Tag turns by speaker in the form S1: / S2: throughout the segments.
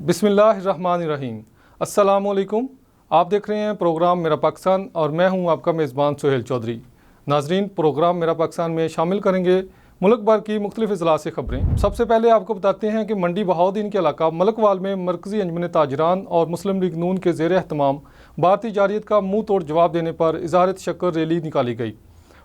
S1: बिस्मिल्लाहिर्रहमानिर्रहीम। अस्सलामुअलैकुम। आप देख रहे हैं प्रोग्राम मेरा पाकिस्तान और मैं हूं आपका मेज़बान सोहेल चौधरी। नाजरीन, प्रोग्राम मेरा पाकिस्तान में शामिल करेंगे मुल्क भर की मुख्तलिफ अजला से खबरें। सबसे पहले आपको बताते हैं कि मंडी बहाउद्दीन के इलाका मलकवाल में मरकज़ी अंजुमन ताजरान और मुस्लिम लीग नून के ज़ेर एहतमाम भारतीय जारियत का मुँह तोड़ जवाब देने पर इज़हार तशक्कुर रैली निकाली गई।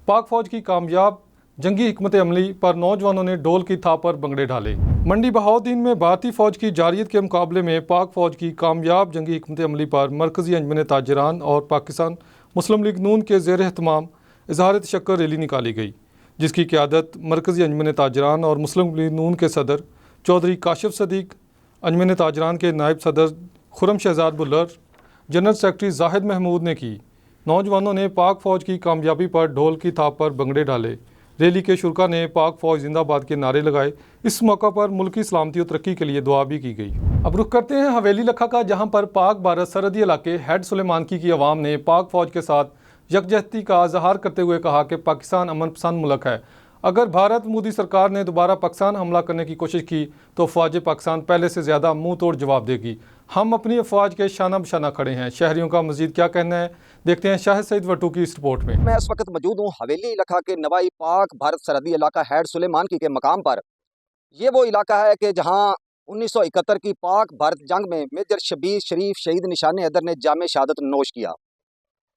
S1: पाक फ़ौज की कामयाब जंगी हिकमत अमली पर नौजवानों ने ढोल की थाप पर भंगड़े डाले। मंडी बहाउद्दीन में भारतीय फ़ौज की जारियत के मुकाबले में पाक फ़ौज की कामयाब जंगी हिकमत अमली पर मरकज़ी अंजुमन ताजरान और पाकिस्तान मुस्लिम लीग नून के ज़ेर एहतमाम इज़हार तशक्कुर रैली निकाली गई, जिसकी क़यादत मरकज़ी अंजुमन ताजरान और मुस्लिम लीग नून के सदर चौधरी काशिफ सदीक, अंजुमन ताजरान के नायब सदर खुर्रम शहजाद बुल्लर, जनरल सेक्रेटरी जाहिद महमूद ने की। नौजवानों ने पाक फ़ौज की कामयाबी पर ढोल की थाप पर भंगड़े डाले। रैली के शुरा ने पाक फ़ौज जिंदाबाद के नारे लगाए। इस मौका पर मुल्की सलामती और तरक्की के लिए दुआ भी की गई। अब रुख करते हैं हवेली लखा का, जहां पर पाक भारत सरहदी इलाके हेड सुलेमानकी की आवाम ने पाक फ़ौज के साथ यकजहती का इजहार करते हुए कहा कि पाकिस्तान अमन पसंद मुल्क है। अगर भारत मोदी सरकार ने दोबारा पाकिस्तान हमला करने की कोशिश की तो फ़ौज पाकिस्तान पहले से ज़्यादा मुँह तोड़ जवाब देगी। हम अपनी अफवाज के शाना बशाना खड़े हैं। शहरियों का मजीद क्या कहना है, देखते हैं शाहिद सईद वटू की इस रिपोर्ट में।
S2: मैं इस वक्त मौजूद हूँ हवेली इलाका के नवाई पाक भारत सरहदी इलाका हैड सुलेमानकी के मकाम पर। ये वो इलाका है कि जहाँ 1971 की पाक भारत जंग में मेजर शबीर शरीफ शहीद निशान हैदर ने जाम शहादत नोश किया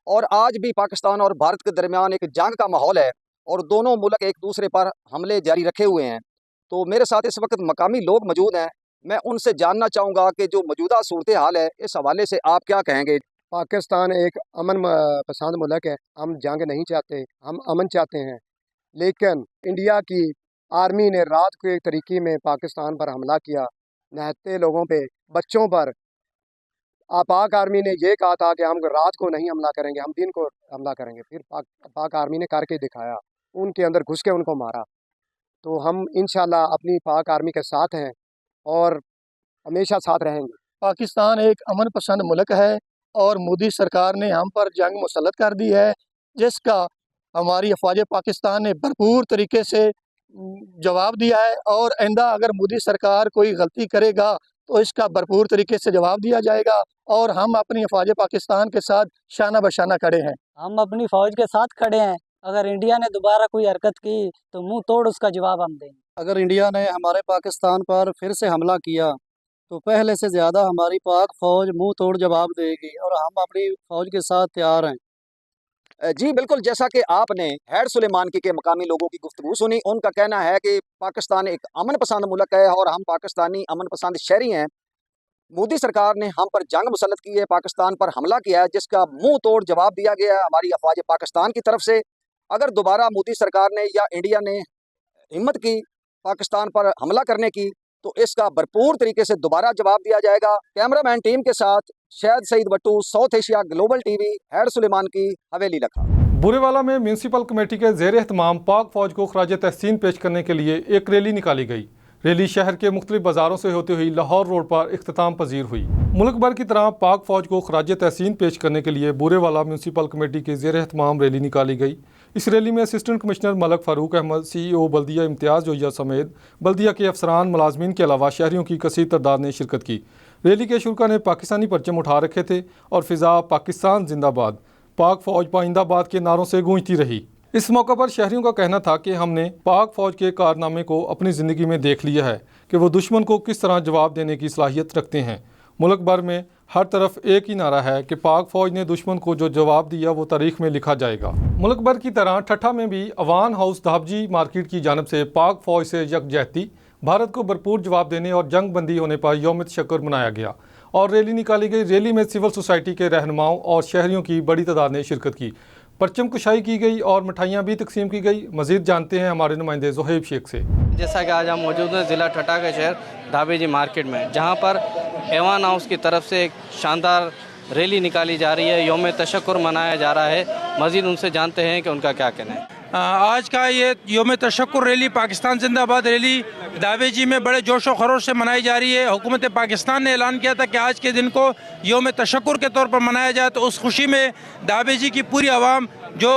S2: और आज भी पाकिस्तान और भारत के दरमियान एक जंग का माहौल है और दोनों मुल्क एक दूसरे पर हमले जारी रखे हुए हैं। तो मेरे साथ इस वक्त मकामी लोग मौजूद हैं। मैं उनसे जानना चाहूँगा कि जो मौजूदा सूरत हाल है इस हवाले से आप क्या कहेंगे।
S3: पाकिस्तान एक अमन पसंद मुल्क है। हम जंग नहीं चाहते, हम अमन चाहते हैं। लेकिन इंडिया की आर्मी ने रात को एक तरीके में पाकिस्तान पर हमला किया, निहत्ते लोगों पे, बच्चों पर। पाक आर्मी ने ये कहा था कि हम रात को नहीं हमला करेंगे, हम दिन को हमला करेंगे। फिर पाक आर्मी ने करके दिखाया, उनके अंदर घुस के उनको मारा। तो हम इंशाल्लाह अपनी पाक आर्मी के साथ हैं और हमेशा साथ रहेंगे।
S4: पाकिस्तान एक अमन पसंद मुल्क है और मोदी सरकार ने हम पर जंग मुसल्लत कर दी है, जिसका हमारी अफवाज पाकिस्तान ने भरपूर तरीके से जवाब दिया है। और आइंदा अगर मोदी सरकार कोई गलती करेगा तो इसका भरपूर तरीके से जवाब दिया जाएगा और हम अपनी अफवाज पाकिस्तान के साथ शाना बशाना खड़े हैं।
S5: हम अपनी फ़ौज के साथ खड़े हैं। अगर इंडिया ने दोबारा कोई हरकत की तो मुंह तोड़ उसका जवाब हम देंगे।
S6: अगर इंडिया ने हमारे पाकिस्तान पर फिर से हमला किया तो पहले से ज़्यादा हमारी पाक फ़ौज मुंह तोड़ जवाब देगी और हम अपनी फ़ौज के साथ तैयार हैं।
S2: जी बिल्कुल, जैसा कि आपने हैड सुलेमानकी के मकामी लोगों की गुफ्तगू सुनी, उनका कहना है कि पाकिस्तान एक अमन पसंद मुल्क है और हम पाकिस्तानी अमन पसंद शहरी हैं। मोदी सरकार ने हम पर जंग मुसल्लत की है, पाकिस्तान पर हमला किया है, जिसका मुंह तोड़ जवाब दिया गया है हमारी अफवाज पाकिस्तान की तरफ से। अगर दोबारा मोदी सरकार ने या इंडिया ने हिम्मत की पाकिस्तान पर हमला करने की तो इसका भरपूर तरीके से दोबारा जवाब दिया जाएगा। कैमरामैन टीम के साथ Shahid Saeed Wattoo, south Asia global TV, head Sulemanki, Haveli Lakha.
S1: Burewala में म्यूनसिपल कमेटी के ज़ेर एहतमाम पाक फ़ौज को खराज तहसीन पेश करने के लिए एक रैली निकाली गई। रैली शहर के मुख्तलिफ बाज़ारों से होती हुई लाहौर रोड पर इख्तिताम पजीर हुई। मुल्क भर की तरह पाक फ़ौज को खराज तहसीन पेश करने के लिए बुरेवाला म्यूनसिपल कमेटी के ज़ेर एहतमाम रैली निकाली गई। इस रैली में assistant commissioner Malik Farooq Ahmad, CEO बल्दिया इम्तियाज़ जोया समेत बल्दिया के अफसरान मुलाजमीन के अलावा शहरियों की कसीर तादाद ने शिरकत की। रैली के शुरा ने पाकिस्तानी परचम उठा रखे थे और फ़िज़ा पाकिस्तान जिंदाबाद, पाक फ़ौज पाइंदाबाद के नारों से गूंजती रही। इस मौका पर शहरियों का कहना था कि हमने पाक फ़ौज के कारनामे को अपनी ज़िंदगी में देख लिया है कि वो दुश्मन को किस तरह जवाब देने की सलाहियत रखते हैं। मुल्क भर में हर तरफ एक ही नारा है कि पाक फ़ौज ने दुश्मन को जो जवाब दिया वो तारीख में लिखा जाएगा। मुल्क भर की तरह ठट्ठा में भी अवान हाउस धाबजी मार्केट की जानब से पाक फ़ौज से यकजहती, भारत को भरपूर जवाब देने और जंग बंदी होने पर यौम तशक्कुर मनाया गया और रैली निकाली गई। रैली में सिविल सोसाइटी के रहनुमाओं और शहरियों की बड़ी तादाद ने शिरकत की। परचम कुशाई की गई और मिठाइयाँ भी तकसीम की गई। मज़ीद जानते हैं हमारे नुमाइंदे ज़ुहैब शेख से।
S7: जैसा कि आज हम मौजूद हैं ज़िला ठट्ठा के शहर धाबेजी मार्केट में, जहां पर एवान हाउस की तरफ से एक शानदार रैली निकाली जा रही है, यौम तशक्कुर मनाया जा रहा है। मज़ीद उनसे जानते हैं कि उनका क्या कहना है।
S8: आज का ये यौम तशक्कुर रैली, पाकिस्तान जिंदाबाद रैली दावेजी में बड़े जोश व खरोश से मनाई जा रही है। हुकूमत पाकिस्तान ने ऐलान किया था कि आज के दिन को यौम तशक्कुर के तौर पर मनाया जाए, तो उस खुशी में दावेजी की पूरी आवाम जो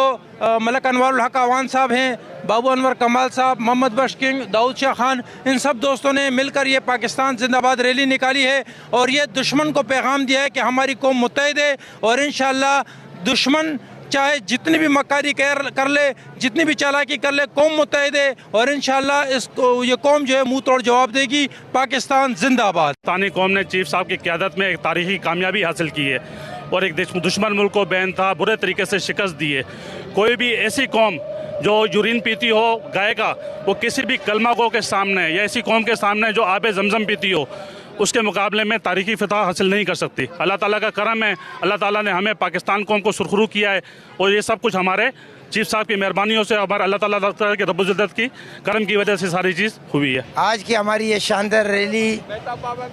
S8: मलक अनवारुल हक अवान साहब हैं, बाबू अनवर कमाल साहब, मोहम्मद बख्श किंग, दाऊद शाह खान, इन सब दोस्तों ने मिलकर ये पाकिस्तान जिंदाबाद रैली निकाली है और ये दुश्मन को पैगाम दिया है कि हमारी कौम मुत्तहिद है और इंशाअल्लाह दुश्मन चाहे जितनी भी मक्कारी कर ले, जितनी भी चालाकी कर ले, कौम मुत्तहिद है और इंशाअल्लाह इसको ये कौम जो है मुंह तोड़ जवाब देगी। पाकिस्तान जिंदाबाद।
S9: पाकिस्तानी कौम ने चीफ साहब की क़यादत में एक तारीखी कामयाबी हासिल की है और एक दुश्मन मुल्क को बेइंतहा बुरे तरीके से शिकस्त दी है। कोई भी ऐसी कौम जो यूरिन पीती हो गाय का, वो किसी भी कलमा गो के सामने या ऐसी कौम के सामने जो आबे जमजम पीती हो, उसके मुकाबले में तारीखी फतह हासिल नहीं कर सकती। अल्लाह ताला का करम है, अल्लाह ताला ने हमें पाकिस्तान कौम को सुरखरू किया है और ये सब कुछ हमारे चीफ साहब की मेहरबानियों से, हमारे अल्लाह ताला के रब्बुल इज़्ज़त की करम की वजह से सारी चीज़ हुई है।
S10: आज की हमारी ये शानदार रैली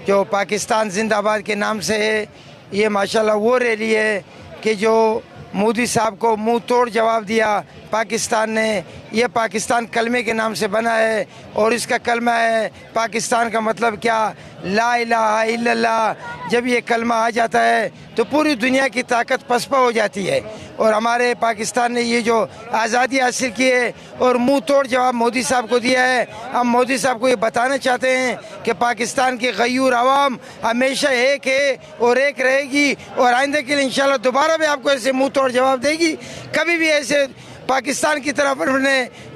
S10: जो पाकिस्तान जिंदाबाद के नाम से है, ये माशाल्लाह वो रैली है कि जो मोदी साहब को मुंह तोड़ जवाब दिया पाकिस्तान ने। ये पाकिस्तान कलमे के नाम से बना है और इसका कलमा है पाकिस्तान का मतलब क्या, ला इलाहा इल्लल्लाह। जब ये कलमा आ जाता है तो पूरी दुनिया की ताकत पसपा हो जाती है और हमारे पाकिस्तान ने ये जो आज़ादी हासिल की है और मुंह तोड़ जवाब मोदी साहब को दिया है। हम मोदी साहब को ये बताना चाहते हैं कि पाकिस्तान की गयूर आवाम हमेशा एक है और एक रहेगी और आइंदा के लिए इंशाल्लाह दोबारा भी आपको ऐसे मुंह तोड़ जवाब देगी। कभी भी ऐसे पाकिस्तान की तरफ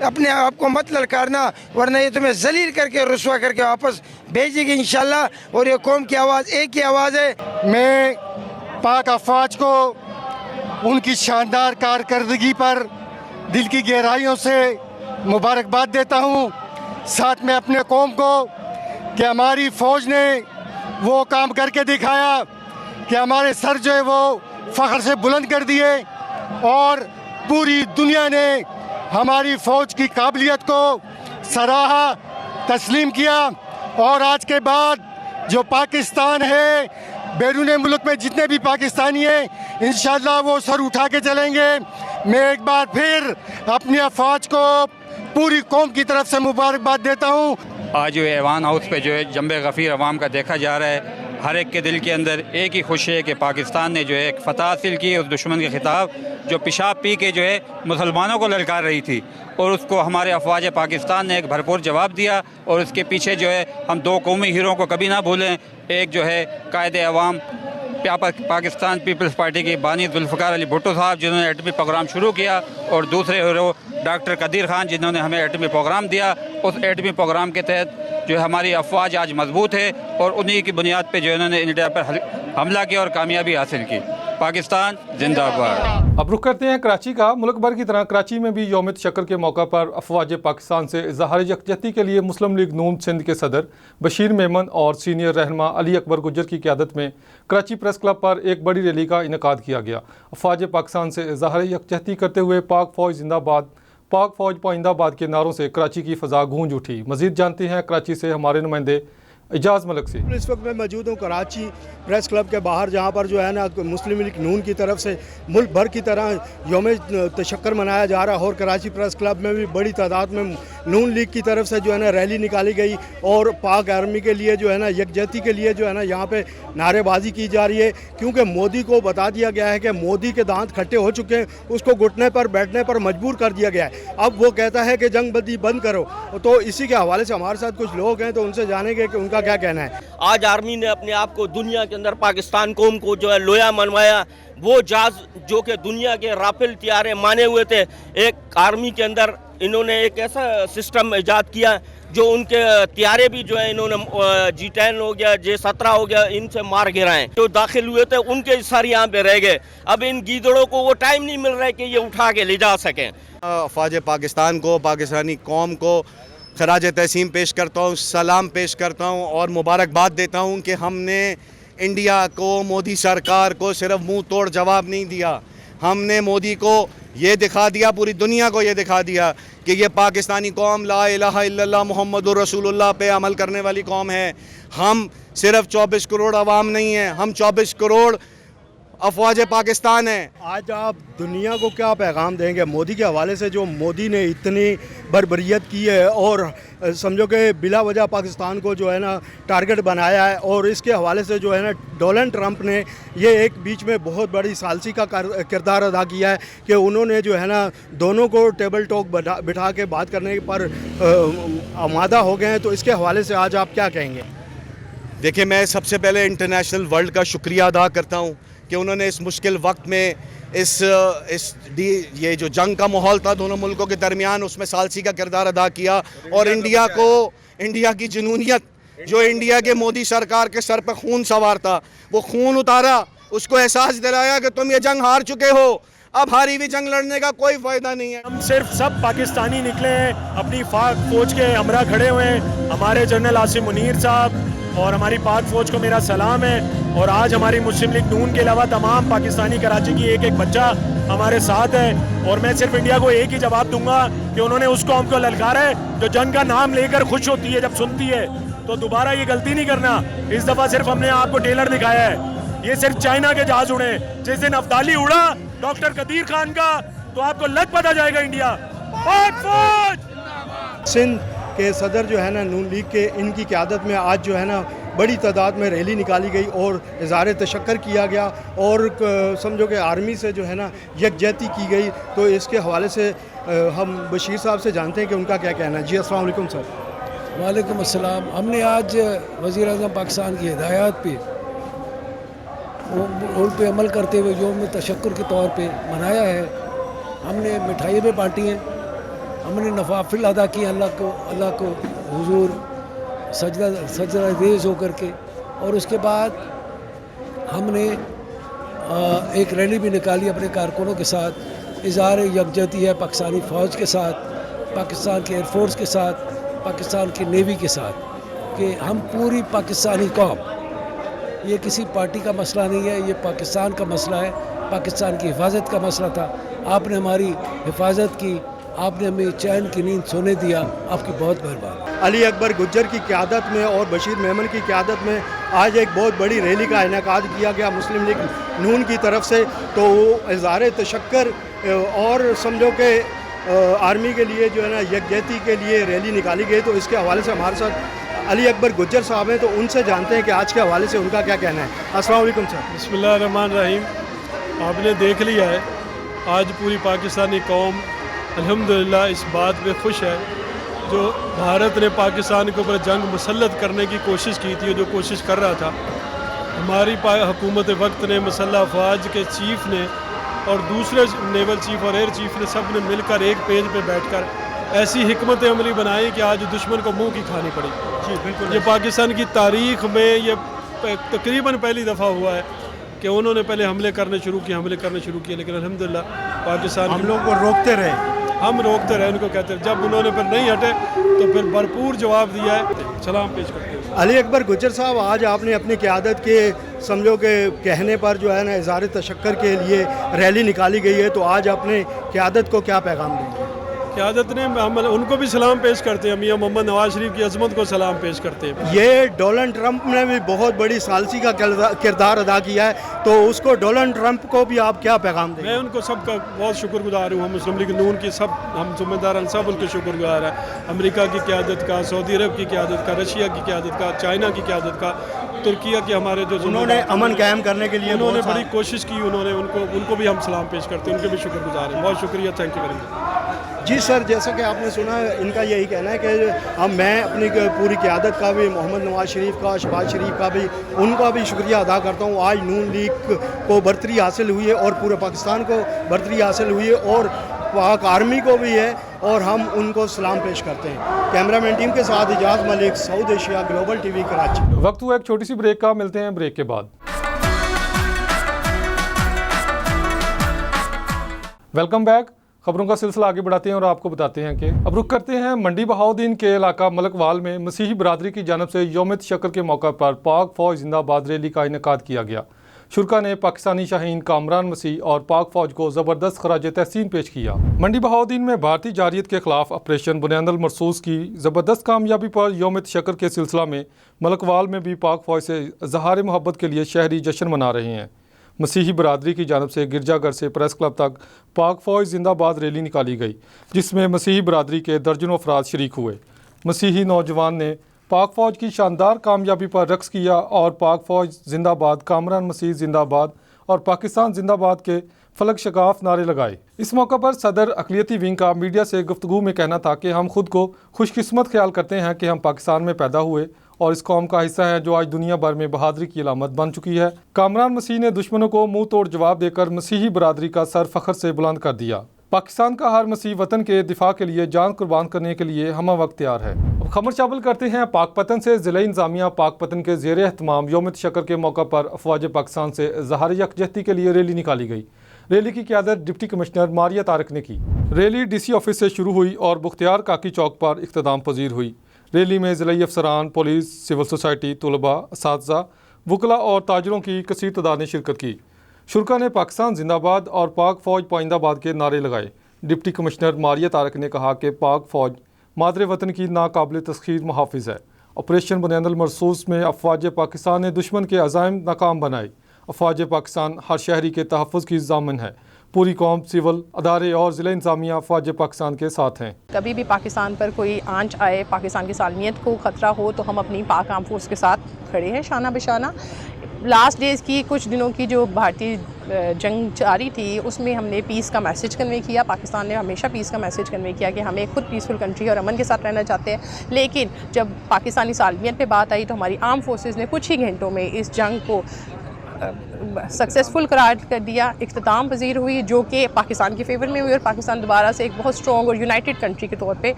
S10: अपने आप को मत ललकारना, वरना ये तुम्हें जलील करके रुसवा करके वापस भेजेगी इंशाल्लाह। और ये कौम की आवाज़ एक ही आवाज़ है।
S3: मैं पाक अफवाज को उनकी शानदार कारकर्दगी पर दिल की गहराइयों से मुबारकबाद देता हूँ। साथ में अपने कौम को कि हमारी फ़ौज ने वो काम करके दिखाया कि हमारे सर जो है वो फ़ख्र से बुलंद कर दिए और पूरी दुनिया ने हमारी फ़ौज की काबिलियत को सराहा, तस्लीम किया। और आज के बाद जो पाकिस्तान है, बैरून मुल्क में जितने भी पाकिस्तानी हैं, इंशाअल्लाह वो सर उठा के चलेंगे। मैं एक बार फिर अपनी अफवाज को पूरी कौम की तरफ से मुबारकबाद देता हूँ।
S11: आज जो ऐवान हाउस पे जो है जंबे गफ़ीर अवाम का देखा जा रहा है, हर एक के दिल के अंदर एक ही खुशी है कि पाकिस्तान ने जो है एक फ़तह हासिल की उस दुश्मन के ख़िताब जो पेशाब पी के जो है मुसलमानों को ललकार रही थी और उसको हमारे अफवाज पाकिस्तान ने एक भरपूर जवाब दिया। और उसके पीछे जो है हम दो कौमी हीरो को कभी ना भूलें, एक जो है कायदे अवाम पाकिस्तान पीपल्स पार्टी के बानी जुल्फ़िकार अली भुट्टो साहब जिन्होंने एटमी प्रोग्राम शुरू किया और दूसरे हीरो डॉक्टर कदीर खान जिन्होंने हमें एटमी प्रोग्राम दिया। उस एटमी प्रोग्राम के तहत जो है हमारी अफवाज आज मजबूत है और उन्हीं की बुनियाद पे जो इन्होंने इंडिया पर हमला किया और कामयाबी हासिल की। पाकिस्तान जिंदाबाद।
S1: अब रुख करते हैं कराची का। मुल्क भर की तरह कराची में भी यौम तशक्कुर के मौका पर अफवाज पाकिस्तान से इज़हार यकजहती के लिए मुस्लिम लीग नून सिंध के सदर बशीर मेमन और सीनियर रहनुमा अली अकबर गुज्जर की क़यादत में कराची प्रेस क्लब पर एक बड़ी रैली का इनेकाद किया गया। अफवाज पाकिस्तान से इज़हार यकजहती करते हुए पाक फ़ौज जिंदाबाद, पाक फ़ौज पाइंदाबाद के नारों से कराची की फ़ज़ा गूंज उठी। मज़ीद जानते हैं कराची से हमारे नुमाइंदे इजाज़ मलिक से।
S12: इस वक्त मैं मौजूद हूँ कराची प्रेस क्लब के बाहर, जहाँ पर जो है ना मुस्लिम लीग नून की तरफ से मुल्क भर की तरह यौम तशक्कुर मनाया जा रहा है और कराची प्रेस क्लब में भी बड़ी तादाद में नून लीग की तरफ से जो है ना रैली निकाली गई और पाक आर्मी के लिए जो है ना यकजहती के लिए जो है ना यहाँ पे नारेबाजी की जा रही है। क्योंकि मोदी को बता दिया गया है कि मोदी के दांत खट्टे हो चुके हैं, उसको घुटने पर बैठने पर मजबूर कर दिया गया है। अब वो कहता है कि जंगबंदी बंद करो। तो इसी के हवाले से हमारे साथ कुछ लोग हैं, तो उनसे जानेंगे कि उनका क्या कहना है।
S13: आज आर्मी ने अपने आप को दुनिया के अंदर पाकिस्तान कौम को जो है लोया मनवाया। वो जहाज जो कि दुनिया के राफेल तैयारे माने हुए थे, एक आर्मी के अंदर इन्होंने एक ऐसा सिस्टम इजाद किया जो उनके तैयारे भी जो है इन्होंने G10 हो गया, J17 हो गया, इनसे मार गिराए। जो दाखिल हुए थे उनके सर यहाँ पे रह गए। अब इन गीदड़ों को वो टाइम नहीं मिल रहा है कि ये उठा के ले जा सकें।
S14: अफवाज पाकिस्तान को, पाकिस्तानी कौम को खराज तहसीम पेश करता हूँ, सलाम पेश करता हूँ और मुबारकबाद देता हूँ कि हमने इंडिया को, मोदी सरकार को सिर्फ मुंह तोड़ जवाब नहीं दिया, हमने मोदी को ये दिखा दिया, पूरी दुनिया को ये दिखा दिया कि ये पाकिस्तानी कौम ला इलाहा इल्लल्लाह मुहम्मदुर रसूलुल्लाह पे अमल करने वाली कौम है। हम सिर्फ 24 करोड़ आवाम नहीं हैं, हम 24 करोड़ अफवाज पाकिस्तान है।
S12: आज आप दुनिया को क्या पैगाम देंगे मोदी के हवाले से, जो मोदी ने इतनी बर्बरियत की है और समझो कि बिला वजह पाकिस्तान को जो है ना टारगेट बनाया है, और इसके हवाले से जो है ना डोनाल्ड ट्रंप ने ये एक बीच में बहुत बड़ी सालसी का किरदार अदा किया है कि उन्होंने जो है ना दोनों को टेबल टॉक बिठा के बात करने पर आमादा हो गए हैं। तो इसके हवाले से आज आप क्या कहेंगे?
S14: देखिए, मैं सबसे पहले इंटरनेशनल वर्ल्ड का शुक्रिया अदा करता हूँ कि उन्होंने इस मुश्किल वक्त में ये जो जंग का माहौल था दोनों मुल्कों के दरमियान, उसमें सालसी का किरदार अदा किया और इंडिया की जुनूनियत, जो इंडिया के मोदी सरकार के सर पर खून सवार था, वो खून उतारा, उसको एहसास दिलाया कि तुम ये जंग हार चुके हो, अब हारी हुई जंग लड़ने का कोई फायदा नहीं है।
S15: हम सिर्फ सब पाकिस्तानी निकले हैं, अपनी फौज के हमरा खड़े हुए हैं, हमारे जनरल आसिम मुनीर साहब और हमारी पाक फौज को मेरा सलाम है। और आज हमारी मुस्लिम लीग नून के अलावा तमाम पाकिस्तानी कराची की एक एक बच्चा हमारे साथ है। और मैं सिर्फ इंडिया को एक ही जवाब दूंगा कि उन्होंने उस कौम को ललकारा है जो जंग का नाम लेकर खुश होती है जब सुनती है, तो दोबारा ये गलती नहीं करना। इस दफ़ा सिर्फ हमने आपको टेलर दिखाया है, ये सिर्फ चाइना के जहाज उड़े। जिस दिन अब्दाली उड़ा डॉक्टर कदीर खान का, तो आपको लग पता जाएगा इंडिया पाक फौज।
S12: सिंध के सदर जो है ना नून लीग के, इनकी क़यादत में आज जो है ना बड़ी तादाद में रैली निकाली गई और इज़हार तशक्कर किया गया और समझो कि आर्मी से जो है ना यकजहती की गई। तो इसके हवाले से हम बशीर साहब से जानते हैं कि उनका क्या कहना है। जी अस्सलाम वालेकुम सर।
S16: वालेकुम अस्सलाम। हमने आज वज़ीर आज़म पाकिस्तान की हिदायत पे उन पे अमल करते हुए योम तशक्कुर के तौर पे मनाया है। हमने मिठाई भी बांटी हैं, हमने नवाफिल अदा किए अल्लाह को हुजूर सजदा रेज़ होकर के, और उसके बाद हमने एक रैली भी निकाली अपने कारकुनों के साथ। इज़हार यकजहती है पाकिस्तानी फ़ौज के साथ, पाकिस्तान के एयरफोर्स के साथ, पाकिस्तान की नेवी के साथ, कि हम पूरी पाकिस्तानी कौम, ये किसी पार्टी का मसला नहीं है, ये पाकिस्तान का मसला है, पाकिस्तान की हिफाजत का मसला था। आपने हमारी हिफाजत की, आपने हमें चैन की नींद सोने दिया, आपकी बहुत मेहरबानी।
S12: अली अकबर गुज्जर की क़यादत में और बशीर मेमन की क़यादत में आज एक बहुत बड़ी रैली का इनेकाद किया गया मुस्लिम लीग नून की तरफ से। तो वो इज़हार तशक्कर और समझो कि आर्मी के लिए जो है ना यकजहती के लिए रैली निकाली गई। तो इसके हवाले से हमारे साथ अली अकबर गुज्जर साहब हैं, तो उनसे जानते हैं कि आज के हवाले से उनका क्या कहना है। अस्सलाम वालेकुम सर।
S17: बिस्मिल्लाहिर्रहमानिर्रहीम। आपने देख लिया है, आज पूरी पाकिस्तानी कौम अल्हम्दुलिल्लाह इस बात पे खुश है जो भारत ने पाकिस्तान के ऊपर जंग मुसल्लत करने की कोशिश की थी, जो कोशिश कर रहा था। हमारी हुकूमत वक्त ने, मुसल्लह अफवाज के चीफ़ ने और दूसरे नेवल चीफ़ और एयर चीफ़ ने सब ने मिलकर एक पेज पे बैठकर ऐसी हिकमत अमली बनाई कि आज दुश्मन को मुंह की खानी पड़ी। जी बिल्कुल। ये पाकिस्तान की तारीख़ में ये तकरीबन पहली दफ़ा हुआ है कि उन्होंने पहले हमले करने शुरू किए, लेकिन अल्हम्दुलिल्लाह पाकिस्तान
S12: हम लोग को रोकते रहे,
S17: हम रोकते रहे, उनको कहते रहे। जब उन्होंने फिर नहीं हटे तो फिर भरपूर जवाब दिया है। सलाम पेश करते हैं।
S12: अली अकबर गुज्जर साहब, आज आपने अपनी क़यादत के समझो कि कहने पर जो है ना इज़हार तशक्कर के लिए रैली निकाली गई है, तो आज अपने क़यादत को क्या पैगाम देंगे?
S17: क़यादत ने हम उनको भी सलाम पेश करते हैं, मियां मोहम्मद नवाज शरीफ की अजमत को सलाम पेश करते हैं।
S12: ये डोनाल्ड ट्रंप ने भी बहुत बड़ी सालसी का किरदार अदा किया है, तो उसको डोनाल्ड ट्रंप को भी आप क्या पैगाम देंगे?
S17: मैं उनको सबका बहुत शुक्रगुजार हूँ। हम मुस्लिम लीग नून की सब हम ज़िम्मेदार सब उनके शुक्रगुजार हैं। अमेरिका की क़यादत का, सऊदी अरब की क़यादत का, रशिया की क़यादत का, चाइना की क़यादत का, तुर्किया के हमारे जो
S12: उन्होंने अमन कायम करने के लिए
S17: उन्होंने बड़ी कोशिश की, उन्होंने उनको भी हम सलाम पेश करते हैं, उनके भी शुक्रगुजार हैं। बहुत शुक्रिया, थैंक यू वेरी मच।
S12: जी सर, जैसा कि आपने सुना, इनका यही कहना है कि मैं अपनी पूरी क़यादत का भी, मोहम्मद नवाज शरीफ का, शहबाज शरीफ का भी, उनका भी शुक्रिया अदा करता हूँ। आज नून लीग को बर्तरी हासिल हुई है और पूरे पाकिस्तान को बर्तरी हासिल हुई है और पाक आर्मी को भी है, और हम उनको सलाम पेश करते हैं। कैमरामैन टीम के साथ Ejaz Malik, south Asia global TV, Karachi.
S1: वक्त हुआ एक छोटी सी ब्रेक का, मिलते हैं ब्रेक के बाद। Welcome back. खबरों का सिलसिला आगे बढ़ाते हैं और आपको बताते हैं कि अब रुख करते हैं मंडी बहाउद्दीन के इलाका मलकवाल में मसीही बरादरी की जानब से यौम तशक्कुर के मौका पर पाक फ़ौज जिंदाबाद रैली का इनेकाद किया गया। शुरका ने पाकिस्तानी शाहीन कामरान मसीह और पाक फ़ौज को ज़बरदस्त खराज तहसीन पेश किया। मंडी बहाउद्दीन में भारतीय जारियत के खिलाफ ऑपरेशन बुनियादुल मरसूस की ज़बरदस्त कामयाबी पर यौम तशक्कुर के सिलसिला में मलकवाल में भी पाक फ़ौज से इज़हार मोहब्बत के लिए शहरी जश्न मना रहे हैं। मसीही बरादरी की जानब से गिरजाघर से प्रेस क्लब तक पाक फ़ौज जिंदाबाद रैली निकाली गई, जिसमें मसीही बरादरी के दर्जनों अफराद शरीक हुए। मसीही नौजवान ने पाक फ़ौज की शानदार कामयाबी पर रक्स किया और पाक फ़ौज जिंदाबाद, कामरान मसीह जिंदाबाद और पाकिस्तान जिंदाबाद के फलक शगाफ नारे लगाए। इस मौका पर सदर अक़लियती विंग का मीडिया से गुफ्तगू में कहना था कि हम खुद को खुशकिस्मत ख्याल करते हैं कि हम पाकिस्तान में पैदा हुए और इस कौम का हिस्सा है जो आज दुनिया भर में बहादुरी की अलामत बन चुकी है। कामरान मसीह ने दुश्मनों को मुंह तोड़ जवाब देकर मसीही बरादरी का सर फख्र से बुलंद कर दिया। पाकिस्तान का हर मसीह वतन के दिफा के लिए जान कुर्बान करने के लिए हम वक्त तैयार है। अब खबर शामिल करते हैं पाकपतन से। ज़िला इंतज़ामिया पाकपतन के ज़ेर एहतमाम यौम तशक्कुर के मौका पर अफवाज पाकिस्तान से इज़हार यकजहती के लिए रैली निकाली गई। रैली की क़यादत डिप्टी कमिश्नर मारिया तारक ने की। रैली DC ऑफिस से शुरू हुई और बुख्तियार काकी चौक पर इख्तिताम पजीर हुई। रैली में ज़िलाई अफसरान, पुलिस, सिविल सोसाइटी, तलबा, असातिज़ा, वकला और ताजरों की कसीर तादाद ने शिरकत की। शुरका ने पाकिस्तान जिंदाबाद और पाक फ़ौज पाइंदाबाद के नारे लगाए। डिप्टी कमिश्नर मारिया तारक ने कहा कि पाक फ़ौज मादरे वतन की नाकाबिल तस्खीर मुहाफ़िज़ है। ऑपरेशन बुनियादुल मरसूस में अफवाज पाकिस्तान ने दुश्मन के अज़ाइम नाकाम बनाए। अफवाज पाकिस्तान हर शहरी के तहफ़्फ़ुज़ की ज़ामिन है। पूरी कौम, सिविल अदारे और ज़िला इंतज़ामिया अफवाज पाकिस्तान के साथ हैं।
S18: कभी भी पाकिस्तान पर कोई आंच आए, पाकिस्तान की सालमियत को ख़तरा हो, तो हम अपनी पाक आर्म फोर्स के साथ खड़े हैं शाना बिशाना। लास्ट डेज़ की कुछ दिनों की जो भारतीय जंग जारी थी, उसमें हमने पीस का मैसेज कन्वे किया। पाकिस्तान ने हमेशा पीस का मैसेज कन्वे किया कि हमें खुद पीसफुल कंट्री और अमन के साथ रहना चाहते हैं। लेकिन जब पाकिस्तानी सालमियत पे बात आई तो हमारी आर्म फोर्सेस ने कुछ ही घंटों में इस जंग को सक्सेसफुल करार कर दिया, इख्तिताम पजीर हुई, जो कि पाकिस्तान के फेवर में हुई और पाकिस्तान दोबारा से एक बहुत स्ट्रॉन्ग और यूनाइटेड कंट्री के तौर पे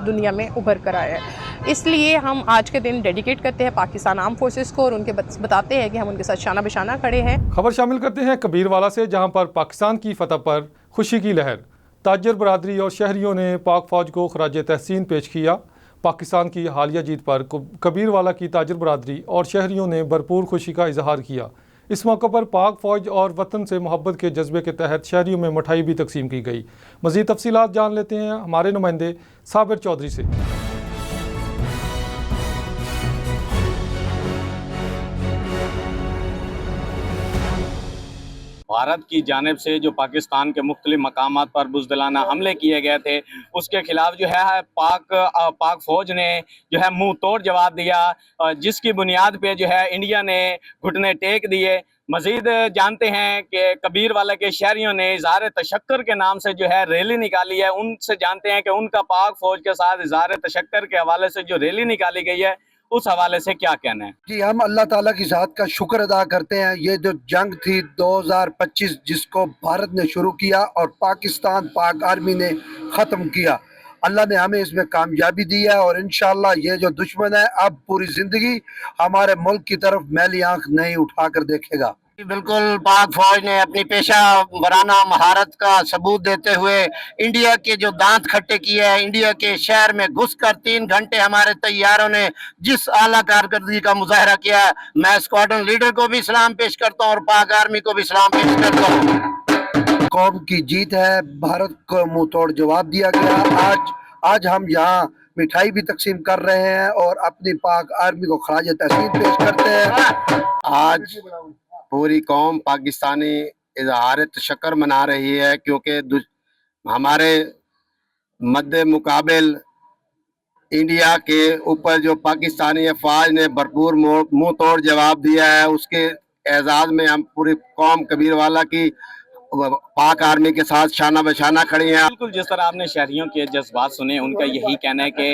S18: दुनिया में उभर कर आया है। इसलिए हम आज के दिन डेडिकेट करते हैं पाकिस्तान आर्म फोर्सेस को और उनके बताते हैं कि हम उनके साथ शाना बिशाना खड़े हैं।
S1: खबर शामिल करते हैं कबीरवाला से, जहाँ पर पाकिस्तान की फतह पर खुशी की लहर। ताजर बरादरी और शहरियों ने पाक फ़ौज को खराज तहसीन पेश किया। पाकिस्तान की हालिया जीत पर कबीरवाला की ताजर बरादरी और शहरियों ने भरपूर खुशी का इजहार किया। इस मौके पर पाक फ़ौज और वतन से मोहब्बत के जज्बे के तहत शहरियों में मिठाई भी तकसीम की गई। मज़ीद तफसीलात जान लेते हैं हमारे नुमाइंदे साबिर चौधरी से।
S19: भारत की जानिब से जो पाकिस्तान के मुख्तलिफ मकामात पर बुज़दिलाना हमले किए गए थे, उसके खिलाफ जो है पाक फ़ौज ने जो है मुंह तोड़ जवाब दिया, जिसकी बुनियाद पे जो है इंडिया ने घुटने टेक दिए। मज़ीद जानते हैं कि कबीरवाला के शहरियों ने इज़हार तशक्कुर के नाम से जो है रैली निकाली है। उनसे जानते हैं कि उनका पाक फ़ौज के साथ इज़हार तशक्कुर के हवाले से जो रैली निकाली गई है, उस हवाले से क्या कहना है?
S20: जी, हम अल्लाह ताला की ज़ात का शुक्र अदा करते हैं। ये जो जंग थी 2025 जिसको भारत ने शुरू किया और पाकिस्तान पाक आर्मी ने ख़त्म किया, अल्लाह ने हमें इसमें कामयाबी दी है और इंशाअल्लाह ये जो दुश्मन है अब पूरी ज़िंदगी हमारे मुल्क की तरफ मैली आंख नहीं उठा कर देखेगा।
S21: बिल्कुल, पाक फौज ने अपनी पेशा वराना महारत का सबूत देते हुए इंडिया के जो दांत खट्टे किए हैं, इंडिया के शहर में घुसकर 3 घंटे हमारे तैयारों ने जिस आला कारकर्दगी का मुजाहरा किया, मैं स्क्वाड्रन लीडर को भी सलाम पेश करता हूँ और पाक आर्मी को भी सलाम पेश करता हूँ।
S20: कौम की जीत है, भारत को मुंह तोड़ जवाब दिया गया। आज हम यहाँ मिठाई भी तकसीम कर रहे हैं और अपनी पाक आर्मी को खराज तहसीन पेश करते हैं।
S21: आज पूरी कौम पाकिस्तानी इज़हार तशक्कुर मना रही है, क्योंकि हमारे मद्दे मुकाबिल इंडिया के ऊपर जो पाकिस्तानी अफवाज ने भरपूर मुंह तोड़ जवाब दिया है, उसके एजाज़ में हम पूरी कौम कबीरवाला की पाक आर्मी के साथ शाना बशाना खड़ी हैं।
S19: बिल्कुल, जिस तरह आपने शहरियों के जज्बात सुने, उनका यही कहना है कि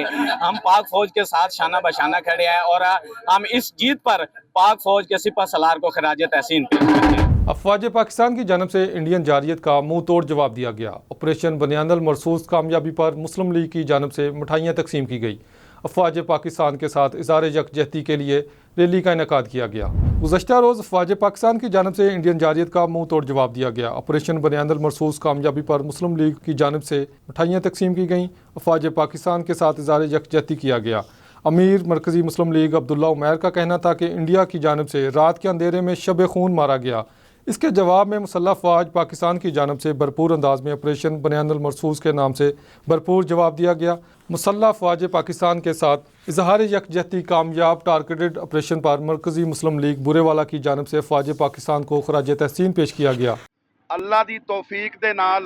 S19: हम पाक फौज के साथ शाना बशाना खड़े हैं और हम इस जीत पर पाक फौज के सिपह सलार को खराज तहसीन पेश करते हैं।
S1: अफवाज पाकिस्तान की जानब से इंडियन जारियत का मुंह तोड़ जवाब दिया गया। ऑपरेशन बुनियादुल मरसूस कामयाबी पर मुस्लिम लीग की जानब से मिठाइयाँ तकसीम की गई। अफवाज पाकिस्तान के साथ इज़हार यकजहती के लिए रैली का इनेकाद किया गया। गुज़श्ता रोज़ अफवाज पाकिस्तान की जानब से इंडियन जारियत का मुंह तोड़ जवाब दिया गया। ऑपरेशन बुनियादुल मरसूस कामयाबी पर मुस्लिम लीग की जानब से मिठाइयाँ तकसीम की गईं। अफवाज पाकिस्तान के साथ इज़हार यकजहती किया गया। अमीर मरकज़ी मुस्लिम लीग अब्दुल्ला उमैर का कहना था कि इंडिया की जानब से रात के अंधेरे में शब खून मारा गया। इसके जवाब में मुसल्लह अफवाज पाकिस्तान की जानब से भरपूर अंदाज में ऑपरेशन बनियानुल मरसूस के नाम से भरपूर जवाब दिया गया। मुसल्लह अफवाज पाकिस्तान के साथ इजहार यकजहती कामयाब टारगेटेड ऑपरेशन पर मरकज़ी मुस्लिम लीग बुरेवाला की जानब से अफवाज पाकिस्तान को खराज तहसीन पेश किया गया।
S4: अल्लाह दी तौफीक दे नाल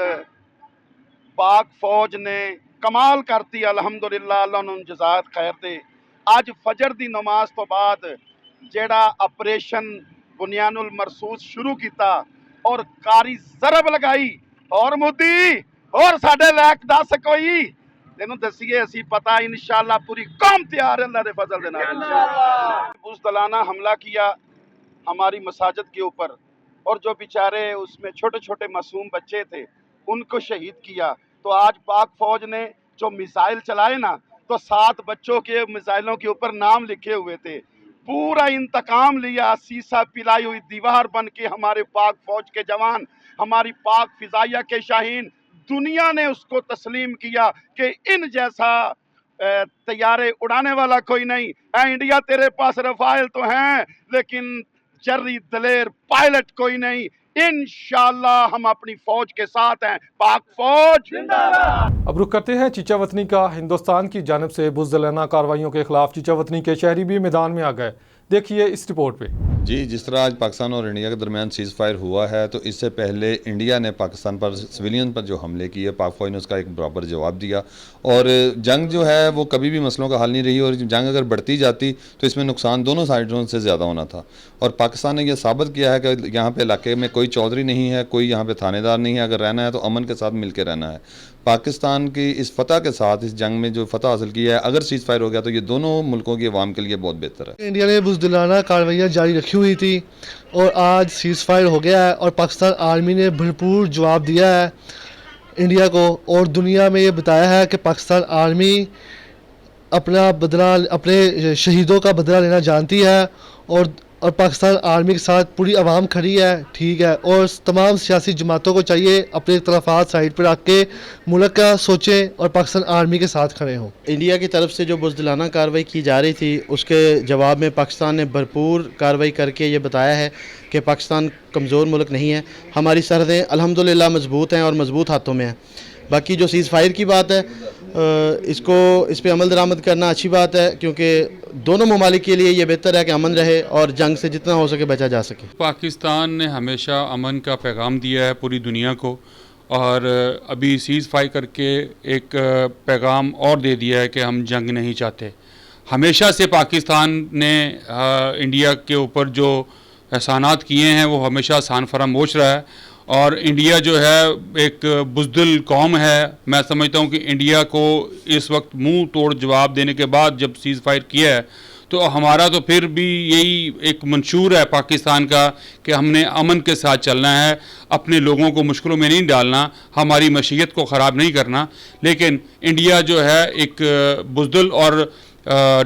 S4: पाक फौज ने कमाल करती, अलहमदुलिल्लाह, अल्लाह उन्होंने जज़ात खैर दे। अज फजर दी नमाज तो बाद जेड़ा ऑपरेशन बुनियानुल मरसूस शुरू किया और कारी जरब लगाई और मोदी और साडे लैक दस कोई तेनों दसीए असी पता इंशाअल्लाह पूरी कौम तैयार है अल्लाह दे फजल दे नाल। बुज़दिलाना हमला किया हमारी मसाजिद के ऊपर और जो बेचारे उसमें छोटे छोटे मासूम बच्चे थे उनको शहीद किया। तो आज पाक फौज ने जो मिसाइल चलाए ना, तो 7 बच्चों के मिसाइलों के ऊपर नाम लिखे हुए थे। पूरा इंतकाम लिया, सीसा पिलाई हुई दीवार बन के हमारे पाक फौज के जवान, हमारी पाक फिजाइया के शाहीन, दुनिया ने उसको तस्लीम किया कि इन जैसा तैयारे उड़ाने वाला कोई नहीं है। इंडिया तेरे पास रफाइल तो हैं लेकिन जर्री दलेर पायलट कोई नहीं। इंशाअल्लाह हम अपनी फौज के साथ हैं। पाक फौज जिंदाबाद।
S1: अब रुख करते हैं चीचा वतनी का। हिंदुस्तान की जानब से बुज़दिलाना कार्रवाइयों के खिलाफ चीचा वतनी के शहरी भी मैदान में आ गए। देखिए इस रिपोर्ट पे।
S22: जी, जिस तरह आज पाकिस्तान और इंडिया के दरमियान सीज़ फायर हुआ है, तो इससे पहले इंडिया ने पाकिस्तान पर सिविलियन पर जो हमले किए, पाक फौज ने उसका एक बराबर जवाब दिया। और जंग जो है वो कभी भी मसलों का हल नहीं रही, और जंग अगर बढ़ती जाती तो इसमें नुकसान दोनों साइडों से ज़्यादा होना था। और पाकिस्तान ने यह साबित किया है कि यहाँ पे इलाके में कोई चौधरी नहीं है, कोई यहाँ पे थानेदार नहीं है। अगर रहना है तो अमन के साथ मिल के रहना है। पाकिस्तान की इस फतह के साथ, इस जंग में जो फतह हासिल किया है, अगर सीज़ फायर हो गया तो ये दोनों मुल्कों की अवाम के लिए बहुत बेहतर है।
S23: इंडिया ने बुज़दिलाना कार्रवाइयाँ जारी रखी हुई थी और आज सीज़ फायर हो गया है और पाकिस्तान आर्मी ने भरपूर जवाब दिया है इंडिया को, और दुनिया में ये बताया है कि पाकिस्तान आर्मी अपना बदला, अपने शहीदों का बदला लेना जानती है। और पाकिस्तान आर्मी के साथ पूरी आवाम खड़ी है, ठीक है। और तमाम सियासी जमातों को चाहिए अपने इख्तलाफात साइड पर रख के मुल्क का सोचें और पाकिस्तान आर्मी के साथ खड़े हों।
S24: इंडिया की तरफ से जो बुज़दिलाना कार्रवाई की जा रही थी, उसके जवाब में पाकिस्तान ने भरपूर कार्रवाई करके ये बताया है कि पाकिस्तान कमज़ोर मुल्क नहीं है। हमारी सरहदें अल्हम्दुलिल्लाह मज़बूत हैं और मज़बूत हाथों में हैं। बाकी जो सीज़ फायर की बात है, इस पे अमल दरामद करना अच्छी बात है, क्योंकि दोनों ममालिक के लिए ये बेहतर है कि अमन रहे और जंग से जितना हो सके बचा जा सके।
S11: पाकिस्तान ने हमेशा अमन का पैगाम दिया है पूरी दुनिया को, और अभी सीज़ फायर करके एक पैगाम और दे दिया है कि हम जंग नहीं चाहते। हमेशा से पाकिस्तान ने इंडिया के ऊपर जो एहसानात किए हैं वो हमेशा आसान फरामोश रहा है। और इंडिया जो है एक बुज़दिल कौम है। मैं समझता हूँ कि इंडिया को इस वक्त मुंह तोड़ जवाब देने के बाद जब सीज़ फायर किया है, तो हमारा तो फिर भी यही एक मंशूर है पाकिस्तान का कि हमने अमन के साथ चलना है, अपने लोगों को मुश्किलों में नहीं डालना, हमारी मशीयत को ख़राब नहीं करना। लेकिन इंडिया जो है एक बुज़दिल और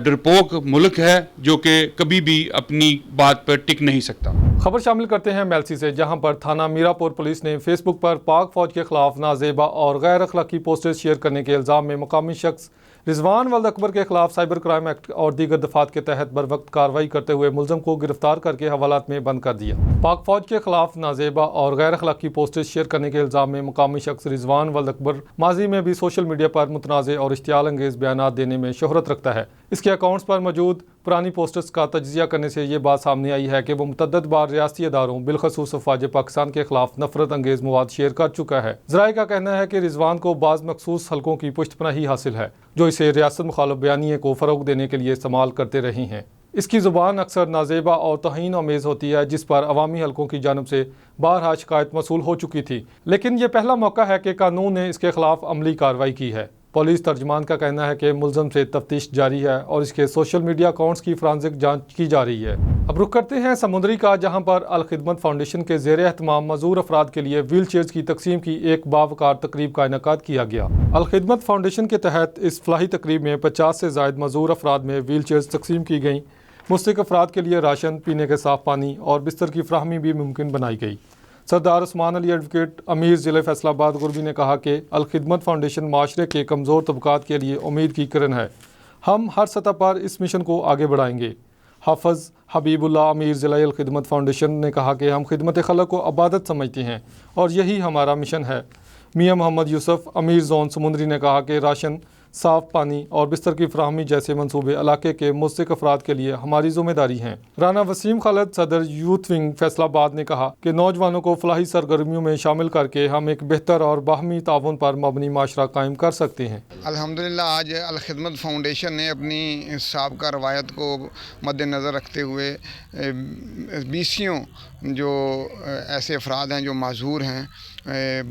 S11: डरपोक मुल्क है जो कि कभी भी अपनी बात पर टिक नहीं सकता।
S1: खबर शामिल करते हैं मेलसी से, जहां पर थाना मीरापुर पुलिस ने फेसबुक पर पाक फौज के खिलाफ नाजेबा और गैर अखलाकी पोस्टर्स शेयर करने के इल्ज़ाम में मुकामी शख्स रिजवान वल्द अकबर के खिलाफ साइबर क्राइम एक्ट और दीगर दफात के तहत बर वक्त कार्रवाई करते हुए मुलजम को गिरफ्तार करके हवालात में बंद कर दिया। पाक फौज के खिलाफ नाजेबा और गैर अखलाकी पोस्टर्स शेयर करने के इल्ज़ाम में मुकामी शख्स रिजवान वल्द अकबर माजी में भी सोशल मीडिया पर मुतनाज़े और इश्तियाल अंगेज़ बयानात देने में शोहरत रखता है। इसके अकाउंट्स पर मौजूद पुरानी पोस्टर्स का तज्जिया करने से ये बात सामने आई है कि वो मुतअद्दिद बार रियासती इदारों बिलखसूस अफवाज पाकिस्तान के खिलाफ नफरत अंगेज़ मवाद शेयर कर चुका है। ज़राए का कहना है कि रिजवान को बाज़ मखसूस हलकों की पुष्टपनाही हासिल है जो इसे रियासत मुखालिफ बयानिए को फ़रोग देने के लिए इस्तेमाल करते रही हैं। इसकी ज़ुबान अक्सर नाजेबा और तौहीन आमेज़ होती है, जिस पर अवामी हलकों की जानब से बारहा शिकायत मसूल हो चुकी थी, लेकिन ये पहला मौका है कि कानून ने इसके खिलाफ अमली कार्रवाई की है। पुलिस तर्जमान का कहना है कि मुलजम से तफ्तीश जारी है और इसके सोशल मीडिया अकाउंट्स की फॉरेंसिक जांच की जा रही है। अब रुख करते हैं समुद्री का, जहां पर अल खिदमत फाउंडेशन के ज़ेर एहतमाम मज़ूर अफराद के लिए व्हील चेयर्स की तकसीम की एक बावकार तकरीब का इनेकाद किया गया। अल खिदमत फाउंडेशन के तहत इस फलाही तकरीब में 50 से ज़ायद मज़ूर अफराद में व्हील चेयर्स तकसीम की गई। मुस्तहिक अफराद के लिए राशन, पीने के साफ़ पानी और बिस्तर की फ्राहमी भी मुमकिन बनाई गई। सरदार उस्मान अली एडवोकेट अमीर ज़िले फैसलाबाद गुरबी ने कहा कि अल खिदमत फाउंडेशन माशरे के कमज़ोर तबकात के लिए उम्मीद की किरण है। हम हर सतह पर इस मिशन को आगे बढ़ाएंगे। हाफिज़ हबीबुल्लाह अमीर ज़िला खिदमत फाउंडेशन ने कहा कि हम खिदमत खलक को अबादत समझते हैं और यही हमारा मिशन है। मियां मोहम्मद यूसुफ अमीर जोन समुंदरी ने कहा कि राशन, साफ़ पानी और बिस्तर की फराहमी जैसे मंसूबे इलाके के मुस्तक अफराद के लिए हमारी जिम्मेदारी हैं। राना वसीम खालिद सदर यूथ विंग फैसलाबाद ने कहा कि नौजवानों को फलाही सरगर्मियों में शामिल करके हम एक बेहतर और बाहमी ताउन पर मबनी माशरा कायम कर सकते हैं।
S2: अल्हम्दुलिल्लाह आज अल खिदमत फाउंडेशन ने अपनी साबका रवायत को मद्देनज़र रखते हुए बीसियों जो ऐसे अफराद हैं जो माजूर हैं,